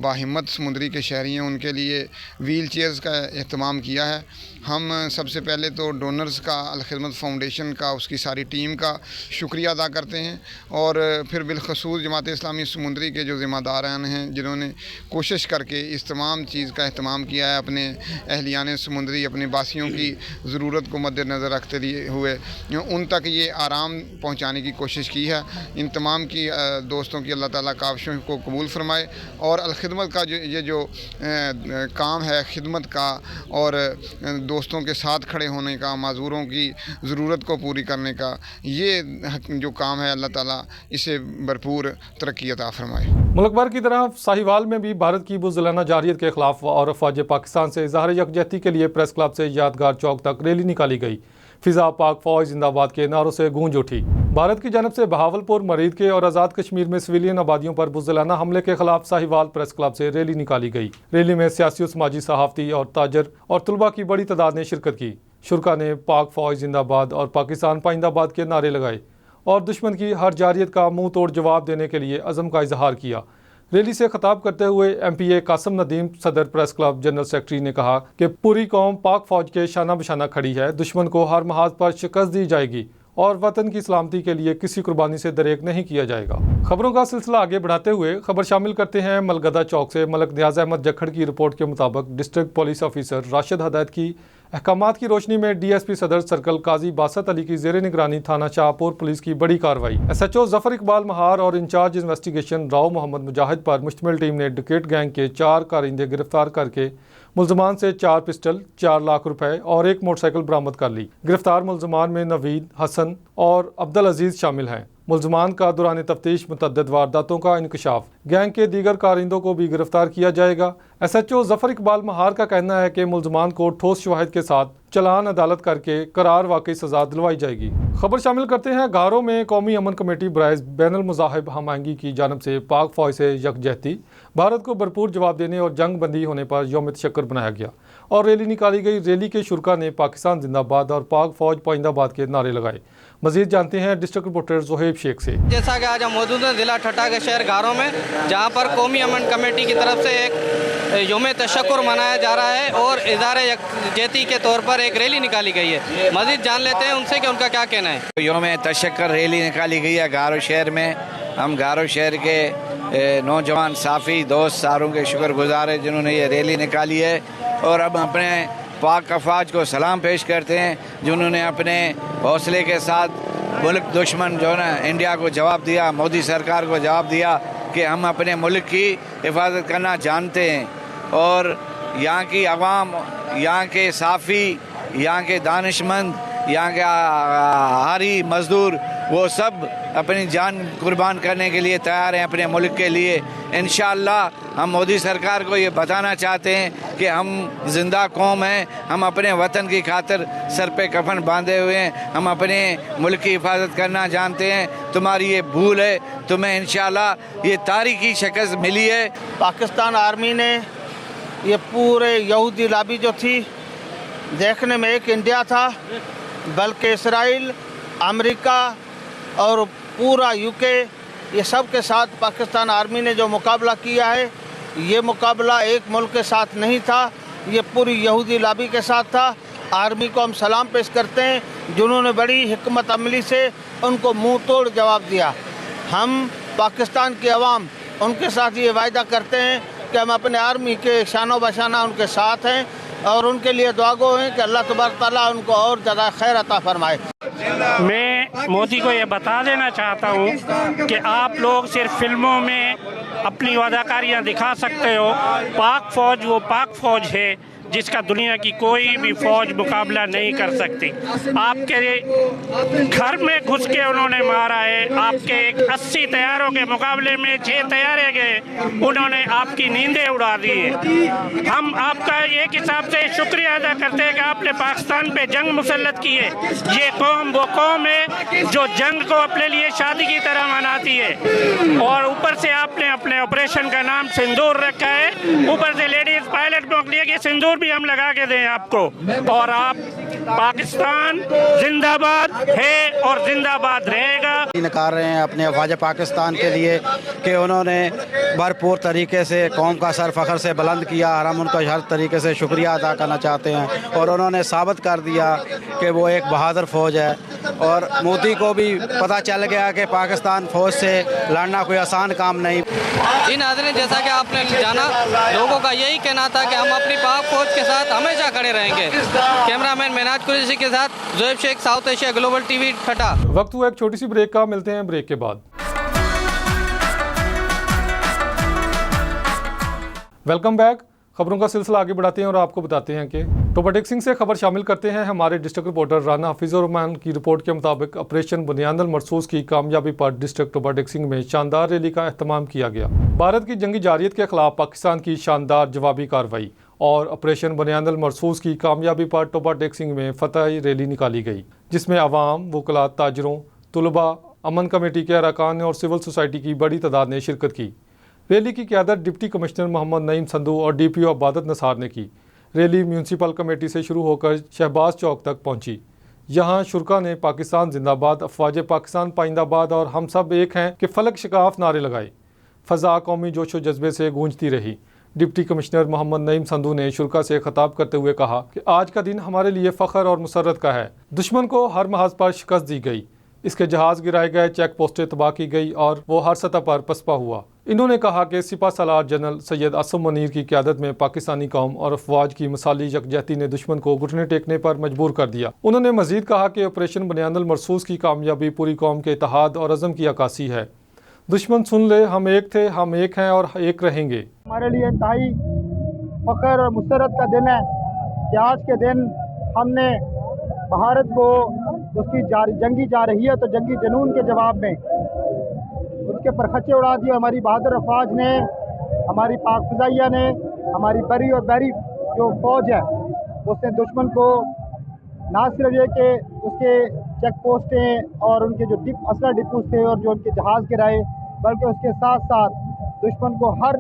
S2: बाहिम्मत समुंदरी के शहरी हैं, उनके लिए व्हील चेयर्स का एहतमाम किया है। हम सबसे पहले तो डोनर्स का, अल खिदमत फाउंडेशन का, उसकी सारी टीम का शुक्रिया अदा करते हैं और फिर बिलखसूस जमात इस्लामी समुंदरी के जो ज़िम्मेदारान हैं जिन्होंने कोशिश करके इस तमाम चीज़ का एहतमाम किया है, अपने अहलियान समुंदरी, अपने बासियों की ज़रूरत को मद्देनज़र रखते हुए उन तक ये आराम पहुँचाने की कोशिश की है। इन तमाम की दोस्तों की अल्लाह ताला काविशों को कबूल फरमाए और अल खिदमत का जो काम है खिदमत का और दोस्तों के साथ खड़े होने का, माजूरों की ज़रूरत को पूरी करने का, ये जो काम है अल्लाह ताला इसे भरपूर तरक्की अता फरमाए।
S1: मुल्क भर की तरह साहिवाल में भी भारत की बुज़दिलाना जारियत के खिलाफ और अफवाज पाकिस्तान से इज़हार यकजहती के लिए प्रेस क्लब से यादगार चौक तक रैली निकाली गई। फिजा पाक फौज जिंदाबाद के नारों से गूंज उठी। भारत की जानब से बहावलपुर, मरीद के और आज़ाद कश्मीर में सिविलियन आबादियों पर बुज़दिलाना हमले के खिलाफ साहिवाल प्रेस क्लब से रैली निकाली गई। रैली में सियासी, समाजी, सहाफ़ती और ताजर और तलबा की बड़ी तादाद ने शिरकत की। शुरका ने पाक फौज जिंदाबाद और पाकिस्तान पाइंदाबाद के नारे लगाए और दुश्मन की हर जारियत का मुँह तोड़ जवाब देने के लिए अज़म का इजहार किया। रैली से खिताब करते हुए MPA कासिम नदीम सदर प्रेस क्लब जनरल सेक्रेटरी ने कहा कि पूरी कौम पाक फौज के शाना बशाना खड़ी है। दुश्मन को हर महाज पर शिकस्त दी जाएगी और वतन की सलामती के लिए किसी कुर्बानी से दरेक नहीं किया जाएगा। खबरों का सिलसिला आगे बढ़ाते हुए खबर शामिल करते हैं मलगदा चौक से। मलक नियाज अहमद जखड़ की रिपोर्ट के मुताबिक डिस्ट्रिक्ट पुलिस ऑफिसर राशिद हदायत की अहकामात की रोशनी में DSP सदर सर्कल काजी बासत अली की जेर निगरानी थाना शाहपुर पुलिस की बड़ी कार्रवाई। SHO जफर इकबाल महार और इंचार्ज इन्वेस्टिगेशन राव मोहम्मद मुजाहिद पर मुश्तमिल टीम ने डकैत गैंग के 4 कारिंदे गिरफ्तार करके मुलजमान से 4 पिस्टल, 4 लाख रुपए और 1 मोटरसाइकिल बरामद कर ली। गिरफ्तार मुलजमान में नवीद, हसन और अब्दुल अजीज शामिल हैं। मुलजमान का दौरान तफ्तीश मुतअद्दिद वारदातों का इंकशाफ। गैंग के दीगर कारिंदों को भी गिरफ्तार किया जाएगा। SHO जफर इकबाल महार का कहना है कि मुलजमान को ठोस शवाहिद के साथ चलान अदालत करके करार वाकई सजा दिलवाई जाएगी। खबर शामिल करते हैं गारों में कौमी अमन कमेटी बराए बैनुल मज़ाहिब हमआहंगी की जानब से पाक फौज से यकजहती, भारत को भरपूर जवाब देने और जंग बंदी होने पर यौम तशक्कुर बनाया गया और रैली निकाली गई। रैली के शुरका ने पाकिस्तान जिंदाबाद और पाक फौज पाइंदाबाद के नारे लगाए। मजीद जानते हैं डिस्ट्रिक्ट रिपोर्टर जोहेब शेख से।
S5: जैसा कि आज हम मौजूद हैं जिला ठट्टा के शहर गारों में, जहां पर कौमी अमन कमेटी की तरफ से एक यौम तशक्कुर मनाया जा रहा है और इज़हार यकजहती के तौर पर एक रैली निकाली गई है। मजीद जान लेते हैं उनसे कि उनका क्या कहना है।
S6: यौम तशक्कुर रैली निकाली गई है गारो शहर में। हम गारो शहर के नौजवान साफ़ी दोस्त सारों के शुक्रगुजार हैं जिन्होंने ये रैली निकाली है और अब अपने पाक अफवाज को सलाम पेश करते हैं जिन्होंने अपने हौसले के साथ मुल्क दुश्मन जो है ना इंडिया को जवाब दिया, मोदी सरकार को जवाब दिया कि हम अपने मुल्क की हिफाजत करना जानते हैं। और यहाँ की आवाम, यहाँ के साफ़ी, यहाँ के दानिशमंद, यहाँ के हारी मज़दूर, वो सब अपनी जान कुर्बान करने के लिए तैयार हैं अपने मुल्क के लिए। इंशाअल्लाह हम मोदी सरकार को ये बताना चाहते हैं कि हम जिंदा कौम हैं, हम अपने वतन की खातिर सर पे कफन बांधे हुए हैं, हम अपने मुल्क की हिफाजत करना जानते हैं। तुम्हारी ये भूल है, तुम्हें इंशाअल्लाह ये तारीखी शिकस्त मिली है।
S7: पाकिस्तान आर्मी ने ये पूरे यहूदी लाबी जो थी, देखने में एक इंडिया था, बल्कि इसराइल, अमेरिका और पूरा UK, ये सब के साथ पाकिस्तान आर्मी ने जो मुकाबला किया है, ये मुकाबला एक मुल्क के साथ नहीं था, ये पूरी यहूदी लाबी के साथ था। आर्मी को हम सलाम पेश करते हैं जिन्होंने बड़ी हिकमत अमली से उनको मुंह तोड़ जवाब दिया। हम पाकिस्तान की आवाम उनके साथ ये वायदा करते हैं कि हम अपने आर्मी के शानो बशाना उनके साथ हैं और उनके लिए दुआगो हैं कि अल्लाह तबारक तआला उनको और ज़्यादा खैर अता फरमाए।
S25: मैं मोदी को ये बता देना चाहता हूँ कि आप लोग सिर्फ फिल्मों में अपनी अदाकारियाँ दिखा सकते हो। पाक फ़ौज वो पाक फ़ौज है जिसका दुनिया की कोई भी फौज मुकाबला नहीं कर सकती। आपके घर में घुस के उन्होंने मारा है। आपके 80 तैयारों के मुकाबले में 6 तैयारे गए, उन्होंने आपकी नींदें उड़ा दी है। हम आपका एक हिसाब से शुक्रिया अदा करते हैं कि आपने पाकिस्तान पे जंग मुसल्लत की है। ये कौम वो कौम है जो जंग को अपने लिए शादी की तरह मनाती है, और ऊपर से आपने अपने ऑपरेशन का नाम सिंदूर रखा है। ऊपर से लेडीज पायलट को लिए कि सिंदूर भी हम लगा के दें आपको। और आप पाकिस्तान जिंदाबाद है और जिंदाबाद रहेगा।
S3: नकार रहे हैं अपने अफवाज पाकिस्तान के लिए कि उन्होंने भरपूर तरीके से कौम का सर फख्र से बुलंद किया, और हम उनका हर तरीके से शुक्रिया अदा करना चाहते हैं। और उन्होंने साबित कर दिया कि वो एक बहादुर फ़ौज है, और मोदी को भी पता चल गया कि पाकिस्तान फ़ौज से लड़ना कोई आसान काम नहीं।
S5: जी नाज़रीन, जैसा कि आपने जाना, लोगों का यही कहना था कि हम अपनी पाक फौज के साथ हमेशा खड़े रहेंगे। कैमरामैन मेनाज कुरैशी के साथ Zoeb Sheikh, south Asia global TV, Thatta.
S1: वक्त हुआ एक छोटी सी ब्रेक का, मिलते हैं ब्रेक के बाद। Welcome back. खबरों का सिलसिला आगे बढ़ाते हैं और आपको बताते हैं कि टोबा टेक्सिंग से खबर शामिल करते हैं। हमारे डिस्ट्रिक्ट रिपोर्टर राना हफीज़ुर रहमान की रिपोर्ट के मुताबिक ऑपरेशन बुनियादुल मरसूस की कामयाबी पर डिस्ट्रिक्ट टोबा टेक्सिंग में शानदार रैली का एहतमाम किया गया। भारत की जंगी जारियत के खिलाफ पाकिस्तान की शानदार जवाबी कार्रवाई और ऑपरेशन बुनियादुल मरसूस की कामयाबी पर टोबा टेक्सिंग में फतही रैली निकाली गई, जिसमें अवाम, वकला, ताजरों, तलबा, अमन कमेटी के अरकान और सिविल सोसाइटी की बड़ी तादाद ने शिरकत की। रैली की क़यादत डिप्टी कमिश्नर मोहम्मद नईम संधू और DPO अबादत नसार ने की। रैली म्यूनसिपल कमेटी से शुरू होकर शहबाज चौक तक पहुंची। यहां शुरका ने पाकिस्तान जिंदाबाद, अफवाज पाकिस्तान पाइंदाबाद और हम सब एक हैं कि फलक शिकाफ नारे लगाए। फ़ज़ा कौमी जोशो जज्बे से गूंजती रही। डिप्टी कमिश्नर मोहम्मद नईम संधू ने शुरका से खिताब करते हुए कहा कि आज का दिन हमारे लिए फ़ख्र और मुसर्रत का है। दुश्मन को हर महाज पर शिकस्त दी गई, इसके जहाज़ गिराए गए, चेक पोस्टें तबाह की गई और वो हर सतह पर पसपा हुआ। इन्होंने कहा कि सिपा सलार जनरल सैयद आसम मुनीर की क़यादत में पाकिस्तानी कौम और अफवाज की मिसाली यकजहती ने दुश्मन को घुटने टेकने पर मजबूर कर दिया। उन्होंने मजीद कहा कि ऑपरेशन बुनियादुल मरसूस की कामयाबी पूरी कौम के इत्तेहाद और अज़म की अक्कासी है। दुश्मन सुन ले, हम एक थे, हम एक हैं और एक रहेंगे।
S8: हमारे लिए इंतहाई फ़ख्र और मुसर्रत का दिन है कि आज के दिन हमने भारत को उसकी जंगी जा रही है तो जंगी जुनून के जवाब में उसके पर खच्चे उड़ा दिए। हमारी बहादुर अफवाज ने, हमारी पाक फ़िज़ाइया ने, हमारी बरी और बैरी जो फ़ौज है उसने दुश्मन को ना सिर्फ ये कि उसके चेक पोस्टें और उनके जो असला डिपोज थे और जो उनके जहाज़ गिराए, बल्कि उसके साथ साथ दुश्मन को हर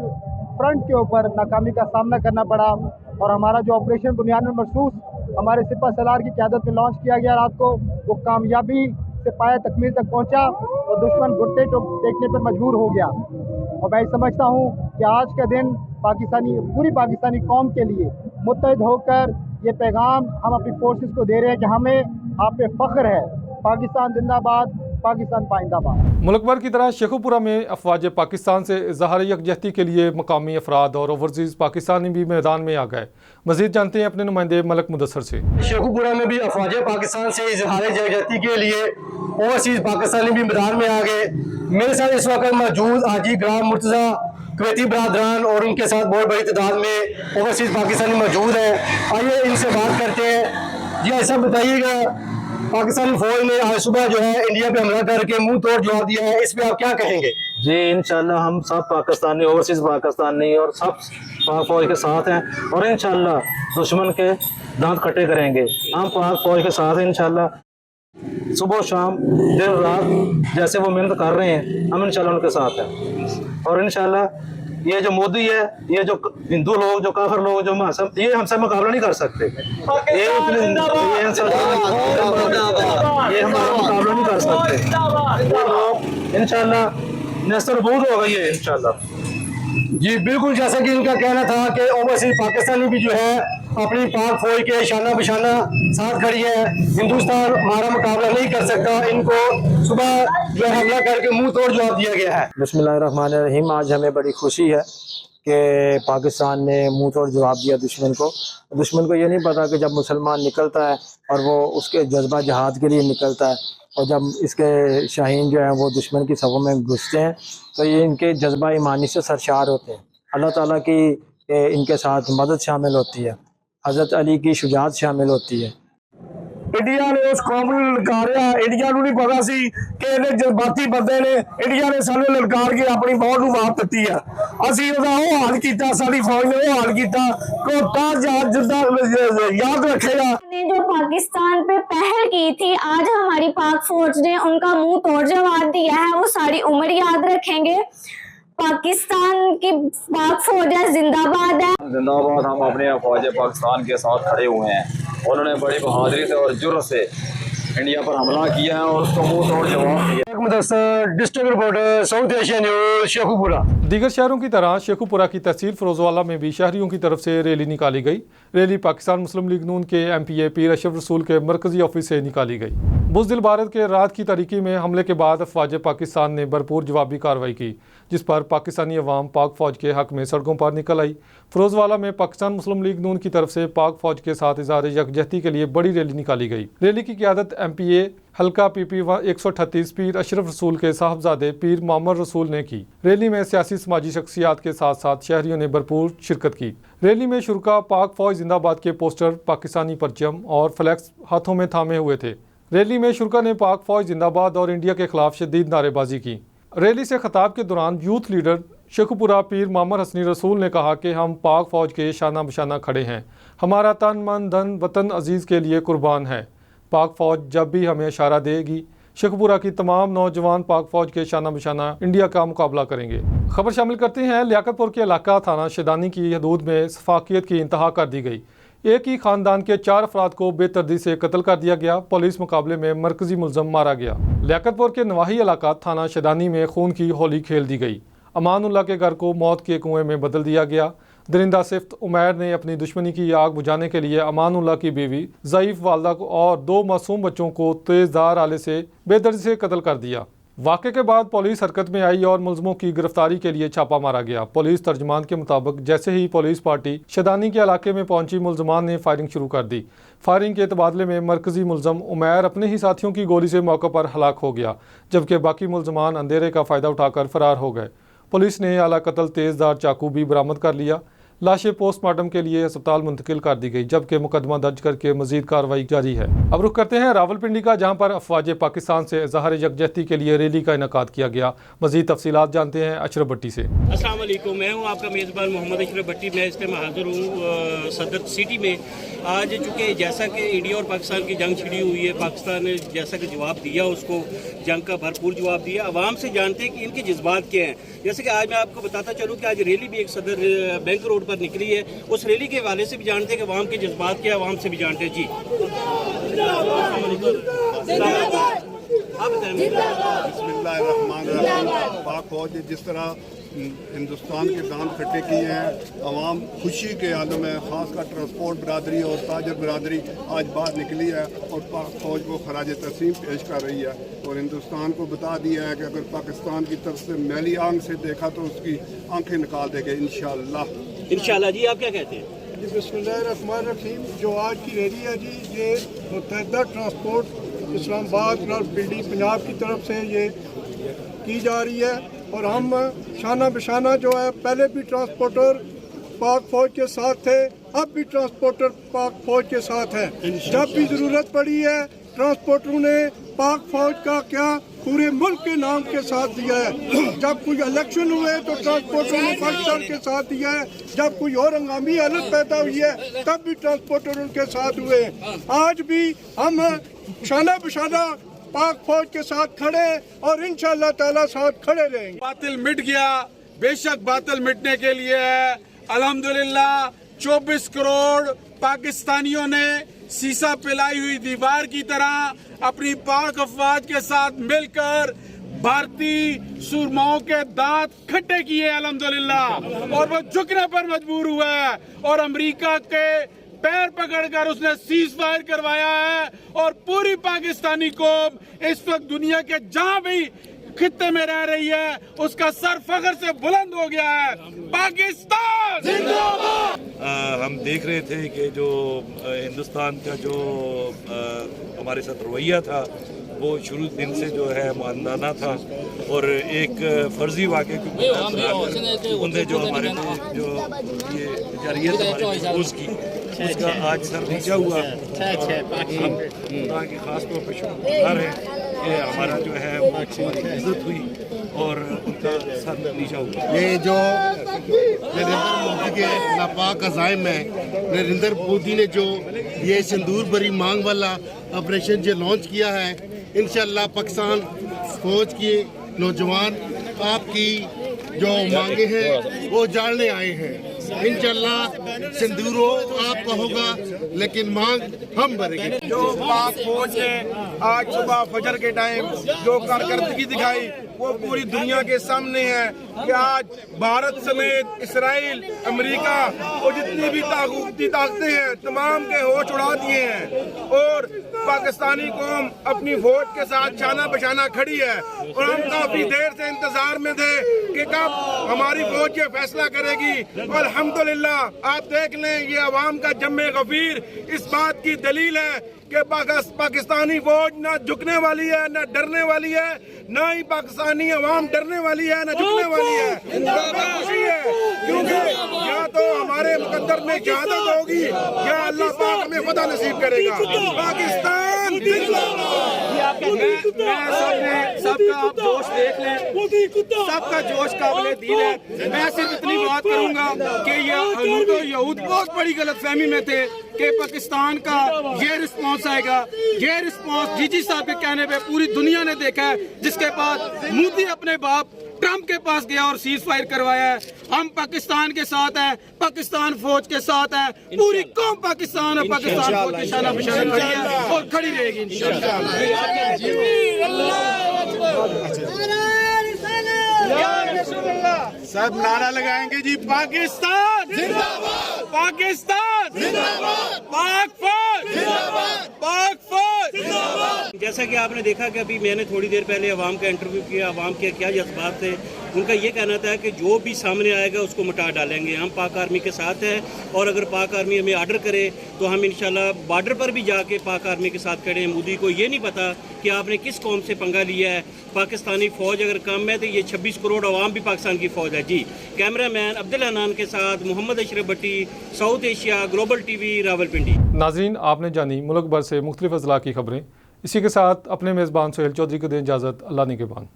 S8: फ्रंट के ऊपर नाकामी का सामना करना पड़ा। और हमारा जो ऑपरेशन बुनियादुल मरसूस हमारे सिपा सलार की क़यादत में लॉन्च किया गया रात को, वो कामयाबी से पाया तकमील तक पहुंचा और दुश्मन घुटने टेकने पर मजबूर हो गया। और मैं समझता हूं कि आज का दिन पूरी पाकिस्तानी कौम के लिए मुत्तहिद होकर ये पैगाम हम अपनी फोर्सेस को दे रहे हैं कि हमें आप पे फ़ख्र है। पाकिस्तान जिंदाबाद, पाकिस्तान पाइंदाबाद।
S1: मुल्क भर की तरह शेखुपुरा में अफवाज पाकिस्तान से इज़हार यकजहती के लिए मकामी अफराद और ओवरसीज़ पाकिस्तानी भी मैदान में आ गए। मज़ीद जानते हैं अपने नुमाइंदे मलक मुदस्सर से।
S9: शेखुपुरा में भी अफवाज पाकिस्तान से इज़हार यकजहती के लिए ओवरसीज़ पाकिस्तानी भी मैदान में आ गए। मेरे साथ इस वक्त मौजूद हाजी ग्राम मुर्तज़ा कुवैती बरादरान और उनके साथ बहुत बड़ी तादाद में ओवरसीज़ पाकिस्तानी मौजूद हैं। आइए इनसे बात करते हैं। जी ऐसा बताइएगा, पाकिस्तानी फौज ने आज सुबह जो है इंडिया पे हमला करके मुंह तोड़ जवाब दिया है, इस पे आप क्या कहेंगे?
S10: जी इंशाल्लाह हम सब पाकिस्तानी, ओवरसीज़ पाकिस्तानी और सब पाक फौज के साथ हैं और इंशाल्लाह दुश्मन के दांत खट्टे करेंगे। हम पाक फौज के साथ हैं इंशाल्लाह। सुबह शाम दिन रात जैसे वो मेहनत कर रहे हैं, हम इंशाल्लाह उनके साथ हैं। और इंशाल्लाह ये जो मोदी है, ये जो हिंदू लोग, जो काफिर लोग, जो ये हमसे मुकाबला नहीं कर सकते। ये हमारा मुकाबला नहीं कर सकते। ये लोग इंशाल्लाह नस्लबूद हो गई है इंशाल्लाह।
S9: जी बिल्कुल, जैसा कि इनका कहना था कि ओवरसीज़ पाकिस्तानी भी जो है अपनी पाक फौज के शाना बिशाना साथ खड़ी है। हिंदुस्तान हमारा मुकाबला नहीं कर सकता। इनको सुबह जो हमला करके मुंह तोड़ जवाब दिया गया है।
S10: बिस्मिल्लाहिर्रहमानिर्रहीम। आज हमें बड़ी खुशी है कि पाकिस्तान ने मुंह तोड़ जवाब दिया दुश्मन को। दुश्मन को ये नहीं पता कि जब मुसलमान निकलता है और वो उसके जज्बा जहाद के लिए निकलता है, और जब इसके शाहीन जो हैं वो दुश्मन की सफ़ों में घुसते हैं तो ये इनके जज्बा ईमानी से सरशार होते हैं। अल्लाह ताला की इनके साथ मदद शामिल होती है।
S13: हज़रत अली की शुजाअत शामिल होती है।
S9: इंडिया ने उस कौम ਨੂੰ ਲਲਕਾਰਿਆ। ਇੰਡੀਆ ਨੂੰ ਨਹੀਂ ਪਤਾ ਸੀ ਕਿ ਇਹਨੇ ਜਜ਼ਬਾਤੀ ਬੰਦੇ ਨੇ ਇੰਡੀਆ ਨੇ ਸਾਨੂੰ ਲਲਕਾਰ ਕੇ ਆਪਣੀ ਬਹੁਤ ਨੂੰ ਮਾਰ ਦਿੱਤੀ ਆ। ਅਸੀਂ ਉਹਦਾ ਉਹ ਹਾਲ ਕੀਤਾ, ਸਾਡੀ ਫੌਜ ਨੇ ਉਹ ਹਾਲ ਕੀਤਾ ਕਿ ਉਹ याद रखेगा।
S14: जो पाकिस्तान पे पहल की थी, आज हमारी पाक फौज ने उनका मुंह तोड़ जवाब दिया है, वो सारी उम्र याद रखेंगे। पाकिस्तान की पाक फौज है, जिंदाबाद है।
S15: जिंदाबाद। हम अपने फौज पाकिस्तान के साथ खड़े हुए हैं। उन्होंने बड़ी बहादुरी से और जुर्रत से इंडिया पर हमला किया है और उसको मुंह तोड़ जवाब दिया।
S9: District reporter south Asia news Sheikhupura.
S1: दीगर शहरों की तरह शेखुपुरा की तहसील फिरोजवाला में भी शहरियों की तरफ से रैली निकाली गई। रैली पाकिस्तान मुस्लिम लीग नून के MPA पीर अशरफ रसूल के मरकजी ऑफिस से निकाली गई। बुज़दिल भारत के रात की तारीकी में हमले के बाद अफवाज पाकिस्तान ने भरपूर जवाबी कार्रवाई की, जिस पर पाकिस्तानी अवाम पाक फौज के हक में सड़कों पर निकल आई। फिरोजवाला में पाकिस्तान मुस्लिम लीग नून की तरफ से पाक फौज के साथ इज़हार यकजहती के लिए बड़ी रैली निकाली गई। रैली की क़ियादत MPA हल्का PP 138 पीर अशरफ रसूल के साहबजादे पीर मोहम्मद रसूल ने की। रैली में सियासी समाजी शख्सियात के साथ साथ शहरियों ने भरपूर शिरकत की। रैली में शुरका पाक फौज जिंदाबाद के पोस्टर, पाकिस्तानी परचम और फ्लैक्स हाथों में थामे हुए थे। रैली में शुरका ने पाक फौज जिंदाबाद और इंडिया के खिलाफ शदीद नारेबाजी की। रैली से खिताब के दौरान यूथ लीडर शेखुपुरा पीर मोहम्मद हसनी रसूल ने कहा कि हम पाक फौज के शाना बशाना खड़े हैं, हमारा तन मन धन वतन अजीज़ के लिए कुर्बान है। पाक फौज जब भी हमें इशारा देगी, शेखुपुरा की तमाम नौजवान पाक फौज के शाना बशाना इंडिया का मुकाबला करेंगे। खबर शामिल करते हैं लियाकतपुर के इलाका थाना शेदानी की हदूद में सफाकियत की इंतहा कर दी गई। एक ही खानदान के 4 अफराद को बेतरदी से कत्ल कर दिया गया। पुलिस मुकाबले में मरकजी मुलजम मारा गया। लियाकतपुर के नवाही इलाका थाना शेदानी में खून की होली खेल दी गई। अमानुल्लाह के घर को मौत के कुएं में बदल दिया गया। दरिंदा सिफ्त उमैर ने अपनी दुश्मनी की आग बुझाने के लिए अमानुल्लाह की बीवी, ज़ईफ़ वालदा को और 2 मासूम बच्चों को तेज़धार आले से बेदर्दी से कत्ल कर दिया। वाक़े के बाद पुलिस हरकत में आई और मुलजमों की गिरफ्तारी के लिए छापा मारा गया। पुलिस तर्जमान के मुताबिक जैसे ही पुलिस पार्टी शेदानी के इलाके में पहुंची, मुलजमान ने फायरिंग शुरू कर दी। फायरिंग के तबादले में मरकजी मुलजम उमैर अपने ही साथियों की गोली से मौके पर हलाक हो गया, जबकि बाकी मुलजमान अंधेरे का फ़ायदा उठाकर फरार हो गए। पुलिस ने आला कत्ल तेज़धार चाकू भी बरामद कर लिया। लाशें पोस्टमार्टम के लिए अस्पताल मुंतकिल कर दी गई, जबकि मुकदमा दर्ज करके मजीद कार्रवाई जारी है। अब रुख करते हैं रावलपिंडी का, जहां पर अफवाज पाकिस्तान से इज़हार यकजहती के लिए रैली का इनेकाद किया गया। मजीद तफसीलात जानते हैं अशरफ भट्टी से।
S25: अस्सलाम वालेकुम, मैं हूं आपका मेज़बान मोहम्मद अशरफ भट्टी। मैं इस टाइम हाजिर हूं सदर सिटी में। आज चूँकि जैसा कि इंडिया और पाकिस्तान की जंग छिड़ी हुई है, पाकिस्तान ने जैसा कि जवाब दिया, उसको जंग का भरपूर जवाब दिया। आवाम से जानते हैं कि इनके जज्बात क्या हैं। जैसे कि आज मैं आपको बताता चलूँ कि आज रैली भी एक सदर बैंक रोड पर निकली है। उस रैली के हवाले से भी जानते हैं कि आवाम के जज्बात क्या, आवाम से भी जानते हैं। जी
S16: पाक फौज ने जिस तरह हिंदुस्तान के दांत खट्टे किए हैं, आवाम खुशी के आलम में, ख़ासकर ट्रांसपोर्ट बरादरी और ताजर बरादरी आज बाहर निकली है और पाक फौज को खराज तस्लीम पेश कर रही है और हिंदुस्तान को बता दिया है कि अगर पाकिस्तान की तरफ से मैली आंख से देखा तो उसकी आंखें निकाल देंगे इंशाअल्लाह।
S25: जी आप क्या कहते हैं?
S12: जी बिस्मिल्लाहिर्रहमानिर्रहीम। जो आज की रैली है जी, ये मुत्तहिदा ट्रांसपोर्ट इस्लामाबाद रावलपिंडी पंजाब की तरफ से ये की जा रही है और हम शाना बशाना जो है, पहले भी ट्रांसपोर्टर पाक फौज के साथ थे, अब भी ट्रांसपोर्टर पाक फौज के साथ हैं। जब भी ज़रूरत पड़ी है, ट्रांसपोर्टरों ने पाक फौज का क्या पूरे मुल्क के नाम के साथ दिया है। जब कोई इलेक्शन हुए तो ट्रांसपोर्टरों ने पाकिस्तान के साथ दिया है। जब कोई और हंगामी हालत पैदा हुई है, तब भी ट्रांसपोर्टर उनके साथ हुए हैं। आज भी हम शाना बशाना पाक फौज के साथ खड़े और इंशाअल्लाह ताला साथ खड़े रहेंगे।
S17: बातिल मिट गया, बेशक बातिल मिटने के लिए है। अल्हम्दुलिल्लाह 24 करोड़ पाकिस्तानियों ने सीसा पिलाई हुई दीवार की तरह अपनी पाक अफवाज के साथ मिलकर भारतीय सुरमाओं के दांत खट्टे किए अल्हम्दुलिल्लाह, और वो झुकने पर मजबूर हुआ है और अमेरिका के पैर पकड़कर उसने सीज फायर करवाया है। और पूरी पाकिस्तानी कौम इस वक्त दुनिया के जहां भी खित्ते में रह रही है उसका सर फख्र से बुलंद हो गया है। पाकिस्तान जिंदाबाद।
S4: हम देख रहे थे कि जो हिंदुस्तान का जो हमारे साथ रवैया था वो शुरू दिन से जो है मुआंदाना था और एक फर्जी वाक़े की उन्हें जो हमारे जो ये जारियत हमारे दोस्त की उसका आज सर नीचा हुआ। हम खुदा की खास तौर पर शुक्रगुज़ार हैं कि हमारा जो है वो इज्जत हुई और उनका सर नीचा हुआ।
S18: ये जो नरेंद्र मोदी के नापाक अज़ाइम है, नरेंद्र मोदी ने जो ये सिंदूर भरी मांग वाला ऑपरेशन जो लॉन्च किया है, इंशाल्लाह पाकिस्तान फौज के नौजवान आपकी जो मांगे हैं वो जानने आए हैं। इंशाल्लाह सिंदूर आपका होगा लेकिन मांग हम भरेंगे।
S17: जो पाक फौज ने आज सुबह फजर के टाइम जो कारकर्दगी दिखाई वो पूरी दुनिया के सामने है कि आज भारत समेत इसराइल, अमेरिका और जितनी भी ताकूती ताकतें हैं तमाम के होश उड़ा दिए हैं और पाकिस्तानी कौम अपनी फौज के साथ शाना बशाना खड़ी है। और हम काफी देर से इंतजार में थे कि कब हमारी फौज ये फैसला करेगी। और अल्हम्दुलिल्लाह आप देख लें ये अवाम का जम्मे गफीर इस बात की दलील है कि पाकिस्तानी फौज न झुकने वाली है, न डरने वाली है, न ही पाकिस्तानी अवाम डरने वाली है, न झुकने वाली है। खुशी है क्योंकि या तो हमारे मुकद्दर में शहादत होगी या अल्लाह पाक हमें फतह नसीब करेगा। पाकिस्तान सबका आप जोश देख लें, सबका जोश काबिले दीन है। मैं सिर्फ इतनी बात करूंगा कि यहूद बहुत बड़ी गलतफहमी में थे कि पाकिस्तान का ये रिस्पॉन्स आएगा। ये रिस्पॉन्स जीजी साहब के कहने पे पूरी दुनिया ने देखा है, जिसके बाद मोदी अपने बाप ट्रंप के पास गया और सीज फायर करवाया है। हम पाकिस्तान के साथ हैं, पाकिस्तान फौज के साथ है, पूरी कौम पाकिस्तान और पाकिस्तान फौज की शाना बशाना खड़ी है और खड़ी रहेगी इंशाअल्लाह। सब नारा लगाएंगे जी, पाकिस्तान जिंदाबाद, पाकिस्तान जिंदाबाद, पाक फौज जिंदाबाद, पाक फौज जिंदाबाद।
S19: जैसा कि आपने देखा कि अभी मैंने थोड़ी देर पहले अवाम का इंटरव्यू किया, अवाम के क्या जज्बात थे। उनका ये कहना था कि जो भी सामने आएगा उसको मिटा डालेंगे। हम पाक आर्मी के साथ हैं और अगर पाक आर्मी हमें ऑर्डर करे तो हम इंशाल्लाह बॉर्डर पर भी जाके पाक आर्मी के साथ खड़े हैं। मोदी को ये नहीं पता कि आपने किस कौम से पंगा लिया है। पाकिस्तानी फ़ौज अगर कम है तो ये 26 करोड़ अवाम भी पाकिस्तान की फ़ौज है। जी, कैमरामैन अब्दुल हनान के साथ Mohammad Ashraf Bhatti, south Asia global TV, Rawalpindi.
S1: नाजरीन, आपने जानी मुल्क भर से मुख्तलिफ अजला की खबरें। इसी के साथ अपने मेज़बान सोहेल चौधरी को दें इजाज़त। अल्लाह निगहबान।